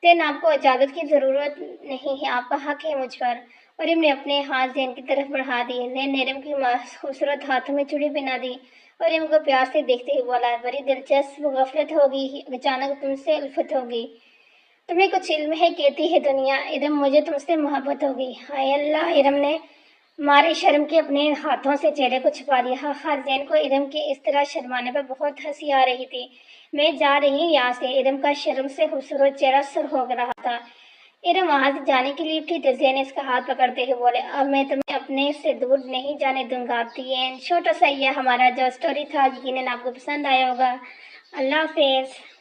زین، آپ کو اجازت کی ضرورت نہیں ہے، آپ کا حق ہے مجھ پر۔ ارم نے اپنے ہاتھ زین کی طرف بڑھا دیے۔ زین نے ارم کی خوبصورت ہاتھوں میں چوڑی پہنا دی اور ارم کو پیار سے دیکھتے ہوئے بولا، بڑی دلچسپ غفلت ہوگی، اچانک تم سے الفت ہوگی۔ تمہیں کچھ علم ہے، کہتی ہے دنیا، ارم مجھے تم سے محبت ہوگی۔ ہائے اللہ! ارم نے مارے شرم کے اپنے ہاتھوں سے چہرے کو چھپا لیا۔ خیر، زین کو ارم کے اس طرح شرمانے پر بہت ہنسی آ رہی تھی۔ میں جا رہی ہوں یہاں سے، ارم کا شرم سے خوبصورت چہرہ سرخ ہو رہا تھا۔ ارم وہاں سے جانے کے لیے اٹھی تو زین اس کا ہاتھ پکڑتے ہوئے بولے، اب میں تمہیں اپنے سے دور نہیں جانے دوں گا۔ چھوٹا سا یہ ہمارا جو اسٹوری تھا، یقیناً آپ کو پسند آیا ہوگا۔ اللہ حافظ۔